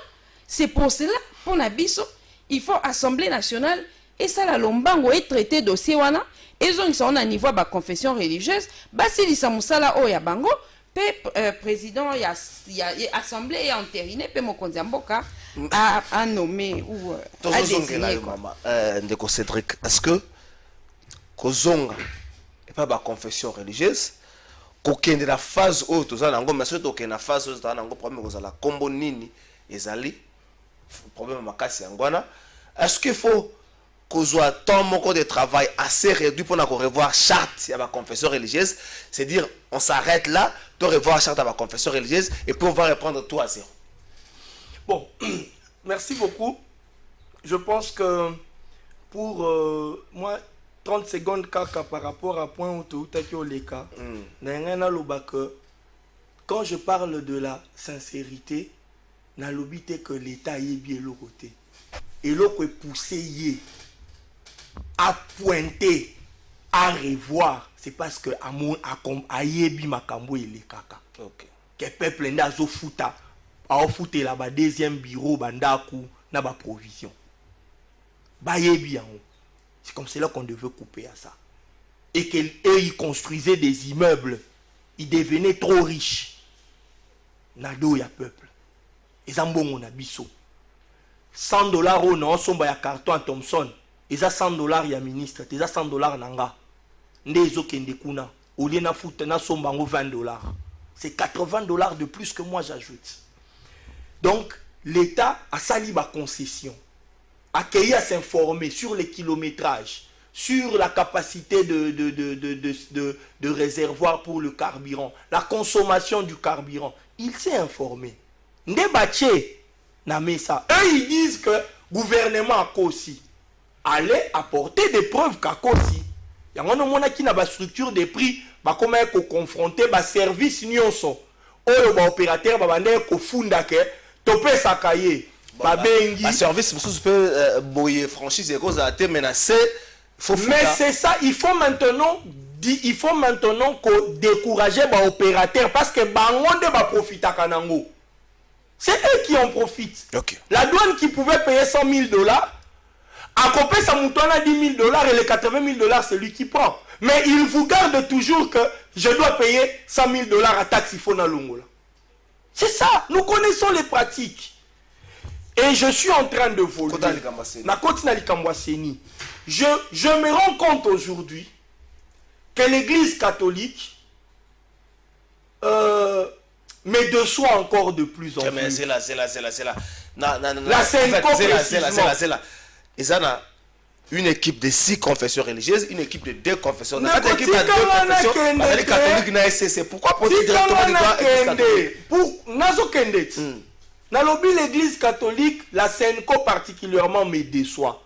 C'est pour cela, pour Nabiso, il faut Assemblée nationale et ça la lombango et traité dossier wana. Et ils sont à niveau de la confession religieuse. Si les Samoussala o ya bango, président y a assemblée et entériné, pe Mokondiamboka a nommé ou a désigné. Ndeko Cédric, est-ce que Kozonga et pas la confession religieuse? Kokende la phase où tout ça nango mais surtout que na phase où ça nango problème que la combo nini ezali problème makasi ngwana est-ce qu'il faut qu'on soit tant moko de travail assez réduit pour revoir charte à la confession religieuse, c'est dire on s'arrête là de revoir charte à la confession religieuse et puis on va reprendre tout à zéro. Bon, merci beaucoup. Je pense que pour moi 30 secondes kaka par rapport à point où tu as au leka. Quand je parle de la sincérité, na lobité que l'État est bien le côté. Et l'autre est poussé à pointer, à revoir. C'est parce que a yebi makambo et les kaka. Que peuple n'a zo futa, a fouté là-bas deuxième bureau bandaku na ba provision. Ba yebi en haut. C'est comme cela qu'on devait couper à ça. Et qu'ils construisaient des immeubles. Ils devenaient trop riches. Nado ya peuple. Et ça on a biso. $100 au non, somba ya carton à Thomson. Et ça $100 ya ministre. Et ça $100 nanga. Ndezo kende kuna. Au lieu na foot na somba $20. C'est $80 de plus que moi j'ajoute. Donc, l'État a sali ma concession. Accueillir à s'informer sur les kilométrages, sur la capacité de réservoir pour le carburant, la consommation du carburant. Il s'est informé. Ndebaché n'a mis ça. Eux, ils disent que le gouvernement a aussi allait apporter des preuves qu'à Kosi. Il y a un qui n'a pas structure des prix, comment confronter les services nyonso. Ou les opérateurs, ils funda que topé sa cahier. Un service peut boyer franchise et cause à menacer. Mais c'est ça, il faut maintenant décourager les opérateurs parce que bangonde va profiter à Kanango. C'est eux qui en profitent. Okay. La douane qui pouvait payer $100,000, à couper sa mouton à $10,000 et les $80,000, c'est lui qui prend. Mais il vous garde toujours que je dois payer $100,000 à taxe Ifona Longola. C'est ça, nous connaissons les pratiques. Et je suis en train de voler. Je me rends compte aujourd'hui que l'Église catholique me déçoit encore de plus en plus. C'est là. La Sainte Ils ont une équipe de 6 confessions religieuses, une équipe de 2 confessions. Une équipe de 2 confessions. Les catholiques na SCC. Pourquoi pour directement dans l'Église catholique, la Senko particulièrement me déçoit.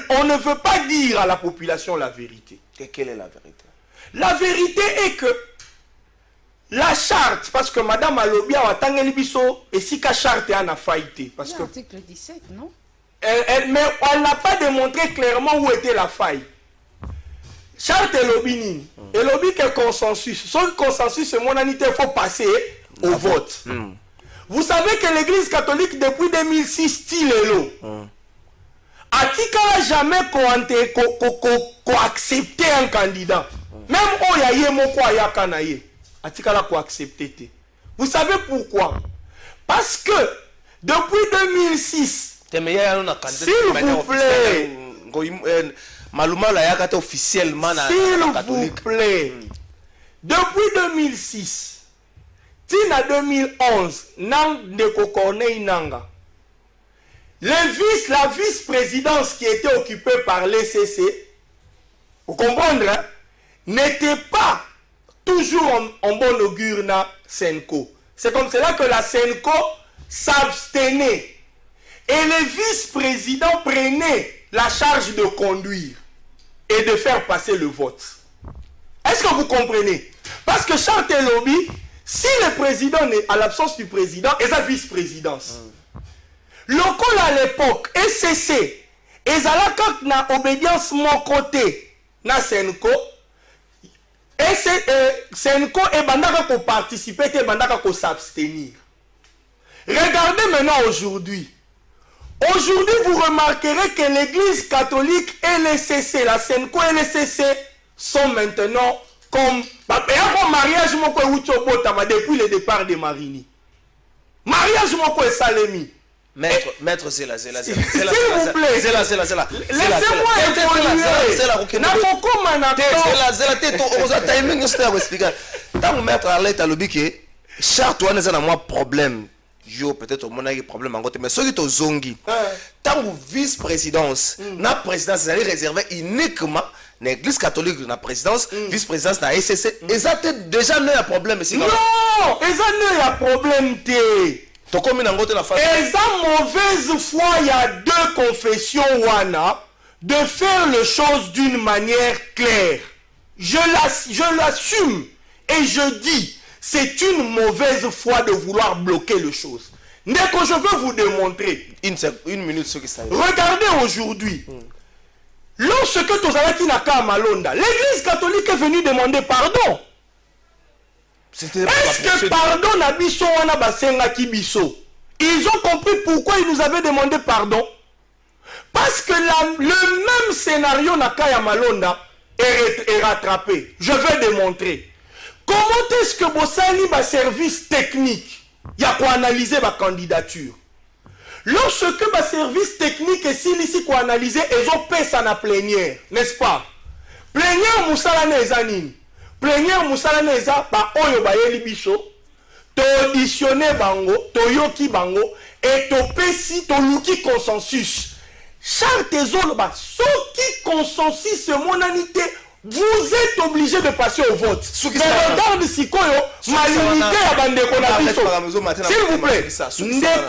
On ne veut pas dire à la population la vérité. Quelle est la vérité? La vérité est que la charte, parce que Madame Alobia a tangeli biso et si ka charte a na faillite parce que l'article 17, non? mais elle n'a pas démontré clairement où était la faille. Charte et lobby et lobby que consensus. Son consensus, c'est mon anité, il faut passer au vote. Vous savez que l'Église catholique depuis 2006 style a-t-il jamais accepté un candidat? Même Oyaye Moko Ayakanaye, a-t-il accepté? Vous savez pourquoi? Parce que depuis 2006, s'il vous plaît, Maluma la yakate officiellement s'il vous plaît, depuis 2006, tina 2011, Nang Ndeko Corneille Nanga, la vice-présidence qui était occupée par l'ECC, vous comprenez, hein, n'était pas toujours en bon augure na Senko. C'est comme cela que la Senko s'abstenait. Et les vice-présidents prenaient la charge de conduire et de faire passer le vote. Est-ce que vous comprenez? Parce que charte et lobby, si le président est à l'absence du président, et sa vice-présidence. Local à l'époque, SCC, et quand na obédience mon côté, na Senko, Senko et bandaka pour participer, et bandaka pour s'abstenir. Regardez maintenant aujourd'hui. Aujourd'hui, vous remarquerez que l'Église catholique et les CC, la Senko et les CC sont maintenant comme... mariage depuis le départ de Marini. Mariage moko est salemi. Maître, c'est là. S'il vous plaît. C'est là. Laissez-moi évoluer. Tant que maître Arlette a lobby que charte on est un problème. Yo peut-être mon a problème en côté mais ceux qui sont zongi. Tant que vice-présidence, la présidence est réservée uniquement l'Église catholique na présidence, vice-présidence na SCC. Et ça déjà un problème ici. Non, et ça n'est un problème té. Et ça mauvaise foi, il y a deux confessions wana de faire les choses d'une manière claire. Je l'assume et je dis, c'est une mauvaise foi de vouloir bloquer les choses. Mais que je veux vous démontrer. Une minute ce qui ça. Regardez aujourd'hui. Lorsque Tozalaki Naka Malonda, l'Église catholique est venue demander pardon. Est-ce que pardon na biso wana basenga ki biso? Ils ont compris pourquoi ils nous avaient demandé pardon. Parce que le même scénario na Kaya Malonda est rattrapé. Je vais démontrer. Comment est-ce que Bossali ba service technique y a quoi analyser ma candidature? Lorsque ma service technique est ici quoi analyser, ils ont fait ça na plénière, n'est-ce pas? Plénière Moussala Nezanine. Plénière Moussala Neza, ba oyo ba yeli biso, to auditionné bango, to yoki bango, et to pesi, to luki consensus. Charte zone, ba, so qui consensus ce monanité, vous êtes obligé de passer au vote. Mais regarde si koyo, malinité à bande konabiso. S'il vous plaît,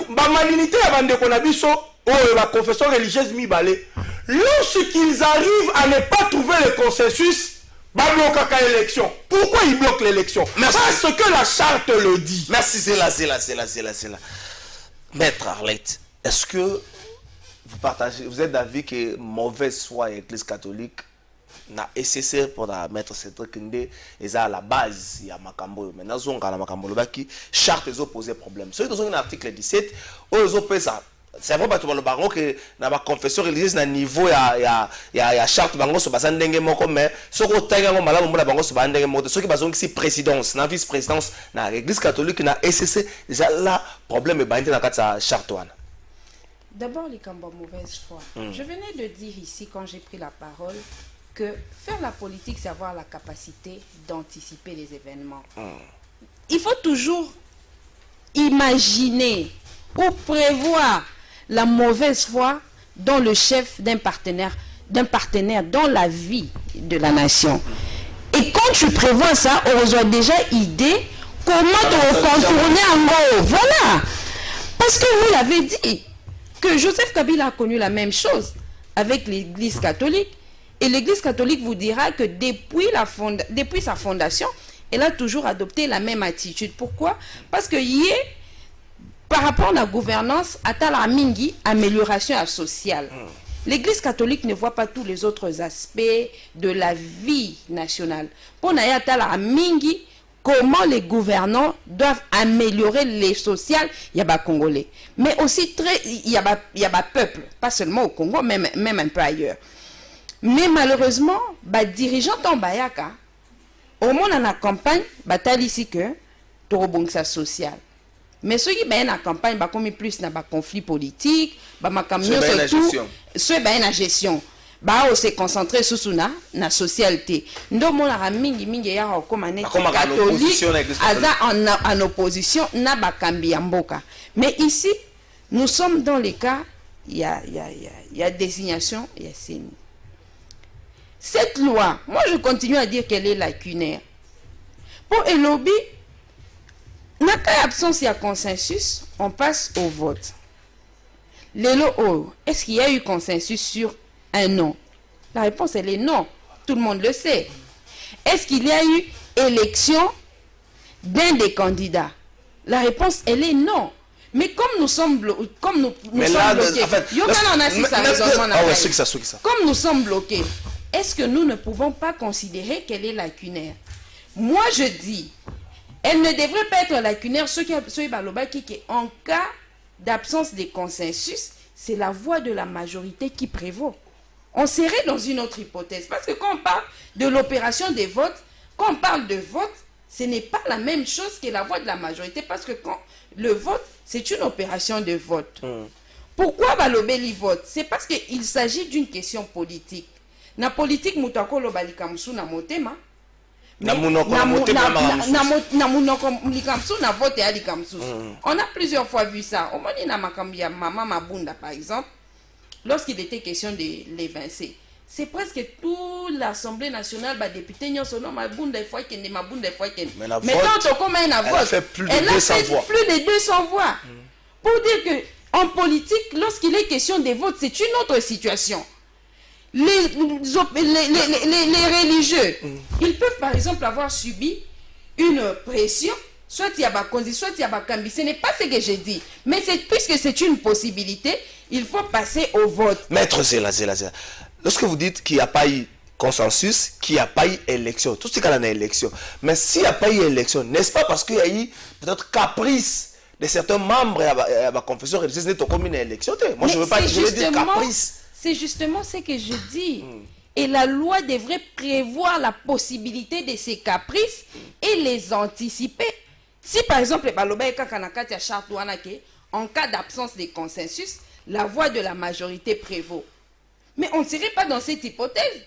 ba malinité à bande konabiso, oh, la confession religieuse mi balé. Lorsqu'ils arrivent à ne pas trouver le consensus, bloquer l'élection. Pourquoi ils bloquent l'élection? Parce que la charte le dit. Merci, c'est là. Maître Arlette, est-ce que vous êtes d'avis que mauvaise foi l'Église catholique na SCC pour mettre ce truc et à la base il y a makambo maintenant zonga la makambo le baki charte les opposés problème. Ceux qui ont un article 17 aux opposés ça. C'est vrai que le baron que na ma confession religieuse na niveau ya charte bango so basandenge moko mais ce ko tanga ngo malamu mona bango so bandenge moko ceux qui bazongi si présidence na vice présidence na l'église catholique na SCC déjà là problème est bandi na kata charte wana. D'abord les kamba mauvaise foi. Je venais de dire ici quand j'ai pris la parole que faire la politique c'est avoir la capacité d'anticiper les événements. Il faut toujours imaginer ou prévoir la mauvaise foi dans le chef d'un partenaire dans la vie de la nation. Et quand tu prévois ça, on a déjà idée comment te contourner en gros. Voilà. Parce que vous l'avez dit, que Joseph Kabila a connu la même chose avec l'église catholique. Et l'église catholique vous dira que depuis sa fondation, elle a toujours adopté la même attitude. Pourquoi? Parce que par rapport à la gouvernance, à la mingi, amélioration sociale. L'Église catholique ne voit pas tous les autres aspects de la vie nationale. Pour la mingi, comment les gouvernants doivent améliorer les sociales, il y a des Congolais. Mais aussi, il y a des peuples, pas seulement au Congo, même un peu ailleurs. Mais malheureusement, les dirigeants en Bayaka, au moins dans la campagne, ils ici que la social. Mais ceux qui sont en campagne, ils plus dans le conflit politique, ceux qui la gestion. On s'est concentré sur la socialité. Nous avons mingi comme un catholique en opposition na bakambi mboka. Mais ici, nous sommes dans les cas, il y a désignation, il y a signe. Cette loi, moi je continue à dire qu'elle est lacunaire. Pour le lobby, dans cas d'absence de consensus, on passe au vote. Est-ce qu'il y a eu consensus sur un non? La réponse, elle est non. Tout le monde le sait. Est-ce qu'il y a eu élection d'un des candidats? La réponse, elle est non. Mais comme nous sommes bloqués, comme nous sommes bloqués, est-ce que nous ne pouvons pas considérer qu'elle est lacunaire? Moi, je dis, elle ne devrait pas être lacunaire, en cas d'absence de consensus, c'est la voix de la majorité qui prévaut. On serait dans une autre hypothèse. Parce que quand on parle de l'opération des votes, quand on parle de vote, ce n'est pas la même chose que la voix de la majorité. Parce que quand le vote, c'est une opération de vote. Pourquoi Balobeli vote? C'est parce qu'il s'agit d'une question politique. Na politique, moutako lobalikamsu na motema. On a plusieurs fois vu ça. Au moment de Maman Mabunda, par exemple, lorsqu'il était question de l'évincer, c'est presque toute l'Assemblée nationale, les députés, ils ont Mabunda et Fouakende, Mabunda et Fouakende. Mais quand on a vote, elle a fait plus de 200 voix. Pour dire qu'en politique, lorsqu'il est question des votes, c'est une autre situation. Les religieux, ils peuvent par exemple avoir subi une pression, soit il y a Bakonzi, soit il y a Bakambi. Ce n'est pas ce que j'ai dit, mais puisque c'est une possibilité, il faut passer au vote. Maître Zela, lorsque vous dites qu'il n'y a pas eu consensus, qu'il n'y a pas eu élection, tout ce qu'il y a une élection, mais s'il n'y a pas eu élection, n'est-ce pas parce qu'il y a eu peut-être caprice de certains membres de la confession religieuse, n'est-ce pas comme une élection? Moi je veux dire caprice. C'est justement ce que je dis. Et la loi devrait prévoir la possibilité de ces caprices et les anticiper. Si par exemple, en cas d'absence de consensus, la voix de la majorité prévaut. Mais on ne serait pas dans cette hypothèse.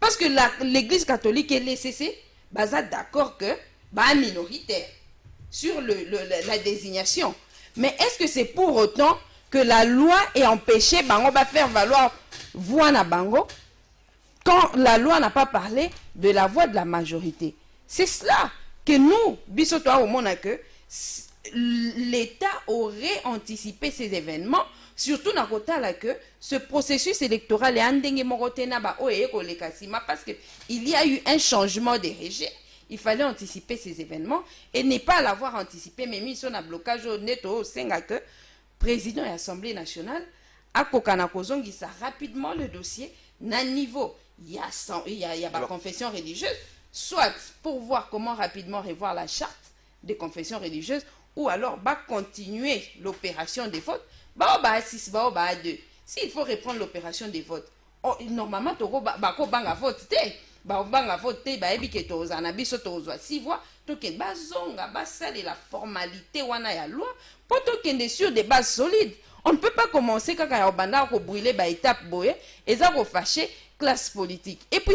Parce que l'Église catholique et l'ECC, d'accord que minoritaire sur la désignation. Mais est-ce que c'est pour autant que la loi est empêchée, on va faire valoir voix na bango, quand la loi n'a pas parlé de la voix de la majorité? C'est cela que nous, bisotoa au monde, que l'État aurait anticipé ces événements, surtout dans le cas que ce processus électoral est endengé parce qu'il y a eu un changement de régime. Il fallait anticiper ces événements et ne pas l'avoir anticipé, mais mis sur un blocage au neto, que président de l'Assemblée nationale a ça rapidement le dossier d'un niveau. Il y a la confession religieuse, soit pour voir comment rapidement revoir la charte des confessions religieuses, ou alors continuer l'opération des votes. 6, 2. S'il faut reprendre l'opération des votes, normalement, il banga vote. Banga vote, la formalité la loi pour qu'il sur des bases solides. On ne peut pas commencer quand on a brûler étape et ça va fâcher classe politique. Et puis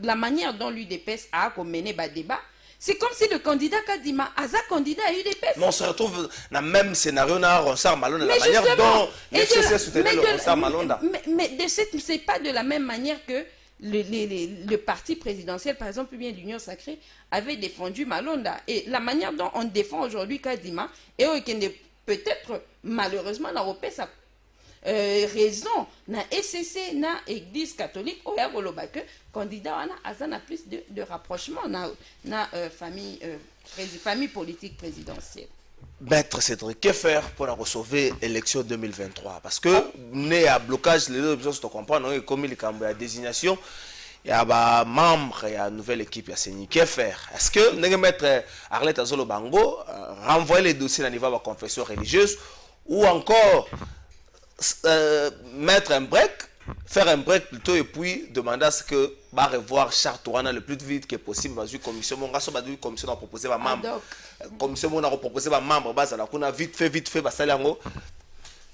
la manière dont l'UDPS a mené le débat, c'est comme si le candidat Kadima Aza candidat à UDPS. Mais on se retrouve dans le même scénario dans Ronsard Malonda, la manière dont l'FCC soutenait le Ronsard Malonda. Mais c'est pas de la même manière que le parti présidentiel, par exemple, bien l'Union Sacrée, avait défendu Malonda. Et la manière dont on défend aujourd'hui Kadima, et peut-être, malheureusement, raison na SCC na église catholique oya koloba que candidat wana azana plus de rapprochement na famille politique présidentielle. Maître Cédric, que faire pour recevoir l'élection 2023? Parce que né à blocage, les deux choses, tu comprends, comme il y a désignation, il y a des membres, il y a une nouvelle équipe, il y a Séni. Que faire? Est-ce que nous mettre Arlette Azolo Bango, renvoyer les dossiers à niveau de la confession religieuse, ou encore mettre un break, faire un break plutôt et puis demander à ce que va revoir Charles Tourana le plus vite que possible dans une commission. Mon gars, la commission a proposé un membre. Commission a proposé un membre. On a vite fait,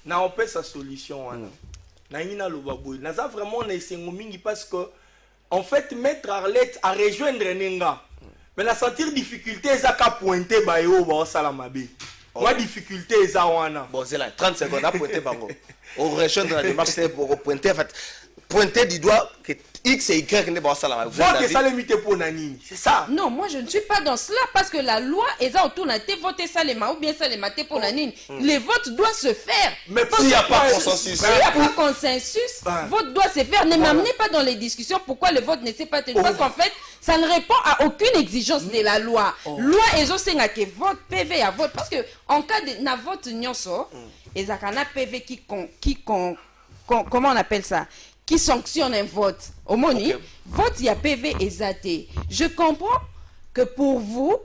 na on peut sa solution. Na ina lo baboy. Na za vraiment na esengo mingi parce que en fait maître Arlette a rejoindre Nenga. Mais la sentir difficulté eza ka pointer ba yo ba sala mabe. Moi difficulté eza wana. Bon, c'est là 30 secondes à pointer bango. On rejoindre la démarche pour pointer en fait pointer du doigt que X et Y ne va pas la vote ça limité pour Nani, c'est ça. Non, moi je ne suis pas dans cela parce que la loi est autour de voter ça les ou bien ça les mater pour Nani. Les votes doivent se faire. Mais s'il n'y a pas consensus, s'il n'y a pas consensus, vote doit se faire. Ne m'amenez pas dans les discussions pourquoi le vote ne s'est pas tenu parce qu'en fait ça ne répond à aucune exigence de la loi. Loi est aussi que vote PV à vote parce que en cas de na vote nyonso, et ça kana PV comment on appelle ça? Qui sanctionne un vote. Au moni, vote il y a PV exaté. Je comprends que pour vous,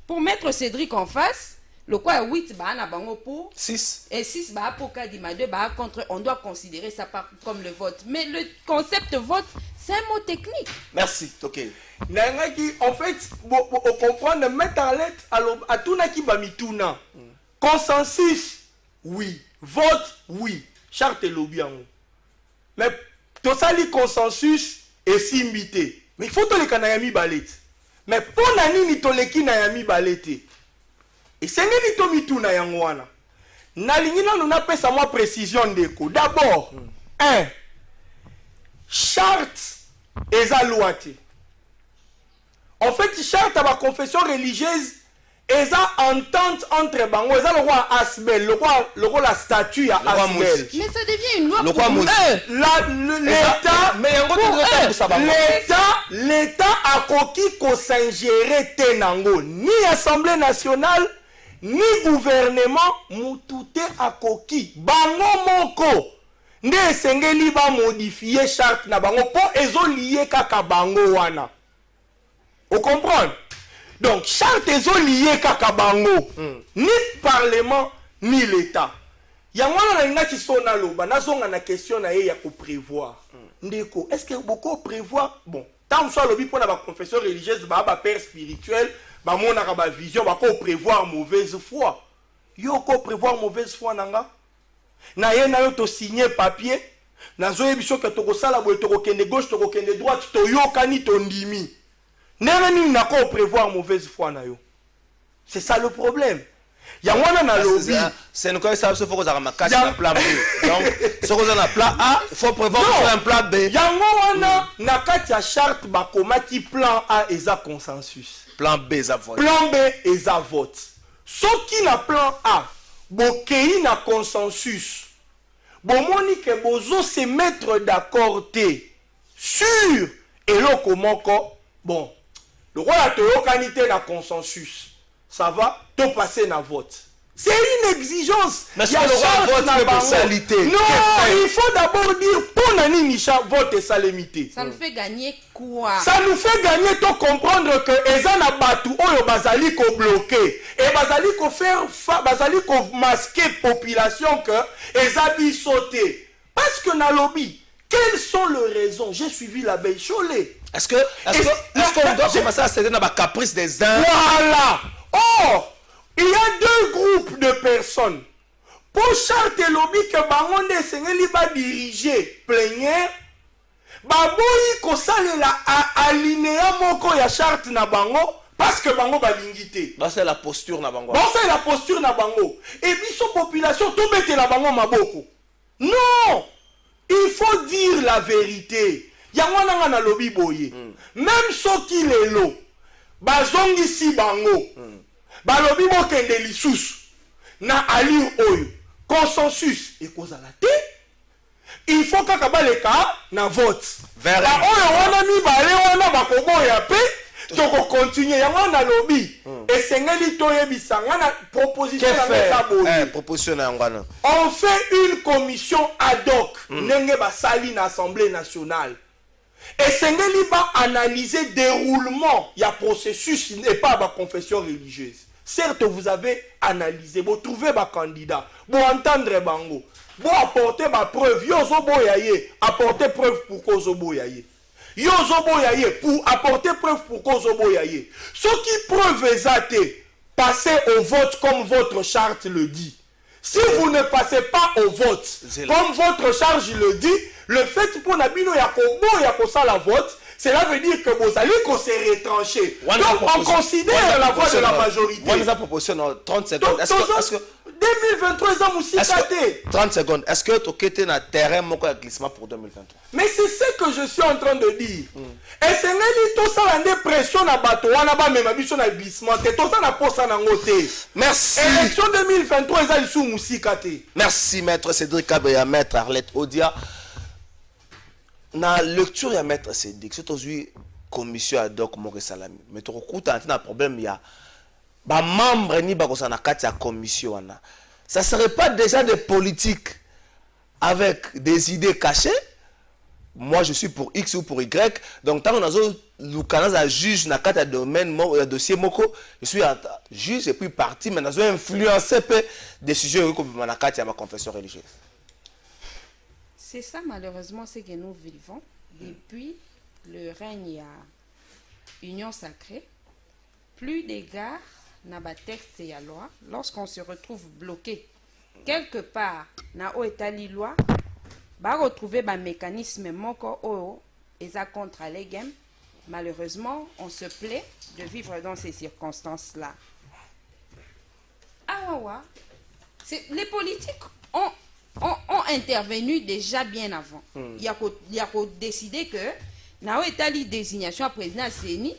pour mettre Cédric en face, le quoi 8 bah na bango pour 6 et 6 bah pour Kadima 2 bah contre, on doit considérer ça comme le vote. Mais le concept vote, c'est un mot technique. Merci. OK. En fait, on comprend de mettre en lettre à tout na qui ba mituna. Consensus, oui. Vote, oui. Charte lobby en haut. Mais tout ça, le consensus est simbité. Mais il faut que les Kanayami balette. Mais pour Nani, ni toleki Nayami balette. Et c'est ni to mitu na yangwana. Nalingina nous n'a pas sa moi précision d'écho. D'abord, charte et zalouati. En fait, charte à la confession religieuse et ça entente entre bango, ça le roi Asbel, le roi la statue à Asbel. Mais ça devient une loi le pour l'État a coquille qu'on s'ingérer tenango, ni Assemblée nationale, ni gouvernement, moutouté a coquille. Bango moko, ne sengeli ba modifier charte na bango pour ezo lié kaka bango wana. Vous comprenez? Donc, charte est liée kaka bango, ni parlement, ni l'État. Il y a un qui sont là, na question na ya ko prévoir. Ndeko, est-ce que beaucoup prévoir bon, tant soit lobby pour la confession religieuse, ba père spirituel, ba mon ba vision, ba ko prévoir mauvaise foi. Yo ko prévoir mauvaise foi nanga. Na ye na yo to signer papier, na zo yebiso que to ko sala bo to ko kende gauche, to ko kende droite, to yo kani to ndimi. N'est n'a pas prévoir mauvaise foi na yo. C'est ça le problème. Il y a un lobby. C'est une chose ça faut qu'on a un plan B. Donc ce qu'on a un plan A, il faut prévoir un plan B. Il y a un na charte ba komaki plan A et za consensus. Plan B za vote. Plan B et za vote. Ce qui na plan A, bokei na consensus. Bomoni ke bozo se mettre d'accord sur et lo komoko. Bon, le roi a te la consensus. Ça va, te passer na vote. C'est une exigence. Mais si le roi vote la salité. Non, il faut d'abord dire pour nani nisha vote et salimité. Ça nous fait gagner quoi? Ça nous fait gagner de comprendre que ezana batu oyo bazali ko bloquer et bazali ko faire bazali ko masquer population que ezabi sauter. Parce que na lobby, quelles sont les raisons? J'ai suivi l'abbé Cholet. Est-ce qu'on doit commencer à céder dans la caprice des uns? Voilà. Or, il y a deux groupes de personnes. Pour charte lobby que bangonde sengeli ba diriger plénière, baboyi ko salela alinéa moko ya charte na bango parce que bango ba lingité. Bah c'est la posture na bango. Bon c'est la posture na bango. Et biso population tout bete la bango maboko. Non, il faut dire la vérité. Yango nanga na lobby boye. Même soki lelo bazongi si bango. Ba lobby mo kende lisusu na allure oyo. consensus ekozala te. Il faut que kabaleka na vote. Vers la oyo wana mibale wana bakoboya pe toko continuer yango na lobby. Esengeli toyebisa na proposition na mesa proposition na ngwana. On fait une commission ad hoc ndenge basali na Assemblée nationale. Esengeli ba analyser déroulement ya processus et pas ba confession religieuse. Certes vous avez analysé, vous trouvez ba candidat, vous entendre bango. Bon apporter ma preuve, yo zoboyaye, apporter preuve pour qu'on zoboyaye. Yo zoboyaye pour apporter preuve pour qu'on zoboyaye. Ce qui preuve exacte, passez au vote comme votre charte le dit. Si vous ne passez pas au vote, comme votre charge le dit, le fait pour Nabino Yakobo Yakosa la vote, cela veut dire que vous allez qu'on s'est retranché. Donc on considère la voix de la majorité. On nous a proposé 30 secondes. Est-ce que 2023 ans aussi 30 secondes. Est-ce que tu as un terrain moko de glissement pour 2023? Mais c'est ce que je suis en train de dire. Et c'est tout ça la pression na bato wana ba même biso na glissement te tout ça na posa na ngote. Merci. Élection 2023 ça sous musika te. Merci maître Cédric Kabeya, maître Arlette Odia. Na lecture ya maître Cédric, c'est aujourd'hui commission ad hoc Moko Salami. Mais tu écoutes un problème il y a ba membre ni ba kosana kati ya commission wana. Ça serait pas déjà des politiques avec des idées cachées? Moi je suis pour X ou pour Y. Donc tant qu'on a le juge na kati ya domaine dossier moko, je suis juge et puis parti mais nazo influencer peu décision comme na kati ya ma confession religieuse. C'est ça malheureusement ce que nous vivons depuis le règne à Union Sacrée. Plus d'égard na ba texte ya loi, lorsqu'on se retrouve bloqué quelque part na o etali loi, ba retrouver ba mécanisme moko o eza contre les games. Malheureusement, on se plaît de vivre dans ces circonstances-là. Ah les politiques ont intervenu déjà bien avant. Il y a décidé que na o etali désignation à président CENI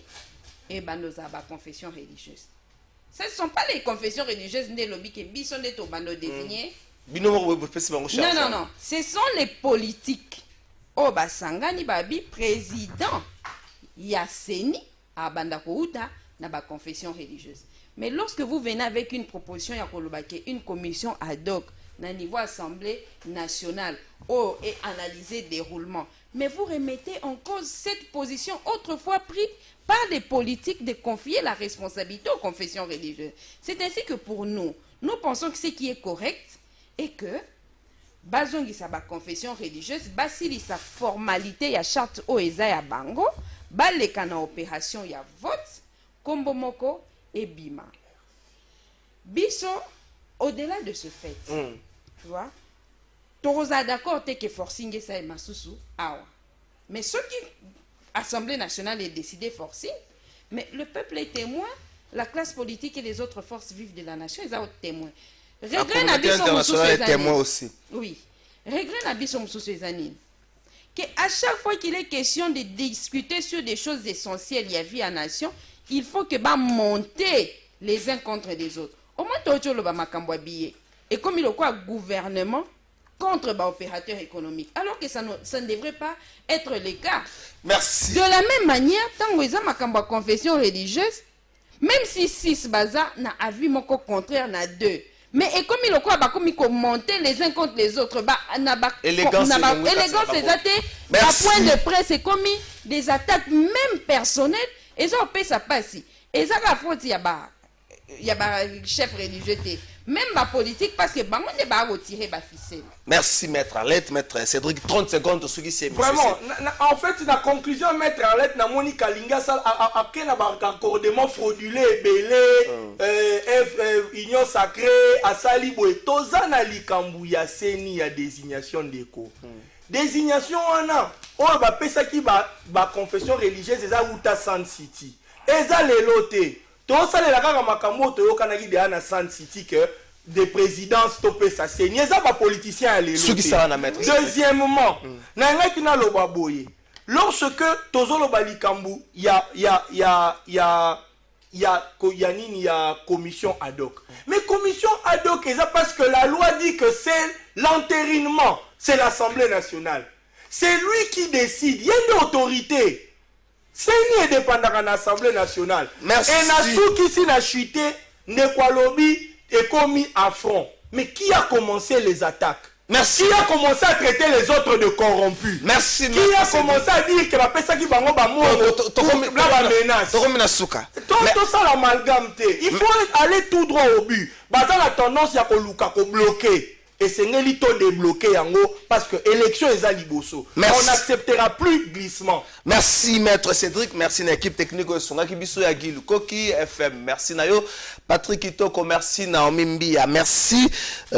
et ben nous avons confession religieuse. Ce ne sont pas les confessions religieuses des lobbies qui sont des bando désignés. Non. Ce sont les politiques. Oh basangani babi président Yasseni à Bandakouta na ba confession religieuse. Mais lorsque vous venez avec une proposition ya kolobake une commission ad hoc na niveau assemblée nationale et analyser déroulement, mais vous remettez en cause cette position autrefois prise par les politiques de confier la responsabilité aux confessions religieuses. C'est ainsi que pour nous pensons que ce qui est correct est que bazongi sa ba confession religieuse basili sa formalité ya charte oeza ya bango baleka na opération ya vote kombo moko et bima biso au-delà de ce fait tu vois toza d'accord te que forcing ça et masusu awa mais ce qui Assemblée nationale est décidé forcing, mais le peuple est témoin, la classe politique et les autres forces vives de la nation, ils sont témoins. La communauté internationale est témoin aussi. Oui. Regret n'habite sous ces années. Que à chaque fois qu'il est question de discuter sur des choses essentielles, il y a vie à nation, il faut que bah monter les uns contre les autres. Au moins, tu as le makambo billet. Et comme il y a quoi gouvernement contre l'opérateur économique, alors que ça ne devrait pas être le cas. Merci. De la même manière, tant que vous avez ma confession religieuse, même si 6 bazar n'a avis mon contraire n'a 2. Mais et comme il y a quoi comme il monter les uns contre les autres, élégance c'est à point de presse c'est comme des attaques même personnelles et ça peut ça passe. Et ça la faute il y a chef religieux même la politique parce que bango ne va retirer ba ficelle. Merci maître Arlette, maître Cédric 30 secondes sur qui c'est. Vraiment en fait la conclusion maître Arlette na moni Kalinga ça après na ba accordement frauduleux belé union sacrée asali boy toza na likambu ya seni ya désignation d'eko. Désignation wana on va pesa ki ba confession religieuse eza uta Sun City. Eza lelote tout ça les kaka makambo to yokanaki de na Sun City que des présidences topé ça c'est nieza ba politicien à l'élo. Deuxièmement, na ngaki na loba boye. Lorsque tozolo balikambu ya il y a commission ad hoc. Mais commission ad hoc, c'est parce que la loi dit que c'est l'entérinement, c'est l'Assemblée nationale. C'est lui qui décide. Il y a une autorité. C'est lui indépendant à l'Assemblée nationale. Merci. Et Nassou qui s'y n'a chuté, Nekwalobi est commis à front. Mais qui a commencé les attaques? Merci. Qui a commencé à traiter les autres de corrompus? Merci. Qui a commencé à dire que la personne qui va me menace? Tout ça l'amalgame. Il faut aller tout droit au but. Bah, ça la tendance à bloquer. Et c'est un taux débloqué en haut parce que l'élection est à Liboso. On n'acceptera plus glissement. Merci maître Cédric, merci à l'équipe technique de Songa Kibiso ya Guilou Koki FM, merci Nayo, Patrick Kitoko, merci Naomi Mbia, merci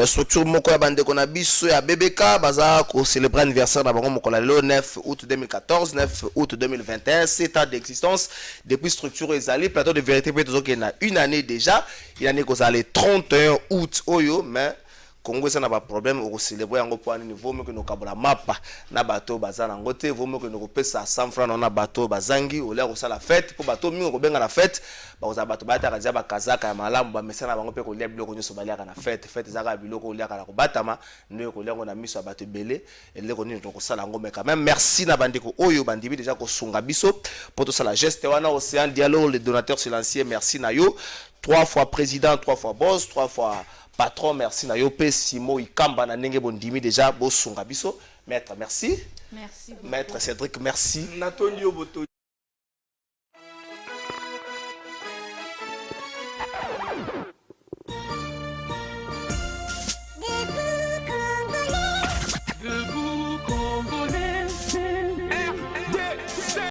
structure moko ya bande kona biso ya BBK baza ko célébrer anniversaire na bango moko le 9 août 2014, 9 août 2021, 7 ans d'existence depuis structure ezali plateau de vérité peut tozo na une année déjà, il année ko le 31 août oyo mais Congo ça n'a pas de problème au célébrer en point niveau mais que nous kabula mapa na bateau bazana ngote vaut mieux que nous repesa 100 francs na bateau bazangi au l'air ça la fête pour bateau mingi ko benga la fête ba za bateau bata kaza ba kazaka ya malamu ba mesana bango pe ko lia biloko nyoso balia na fête zaka biloko lia kana ko batama nyo ko lia na miso bateau belé et leko ni to ko sala ngo mais quand même merci na bandiko oyo bandibi déjà ko sunga biso pour tout ça la geste wana Océan Dialogue les donateurs silencieux merci na yo 3 fois président 3 fois boss 3 fois patron, merci. Nayope Simo Ikamba na nenge bondimi déjà bosunga biso. Maître, merci. Merci beaucoup. Maître Cédric, merci. Nathalie Oboto.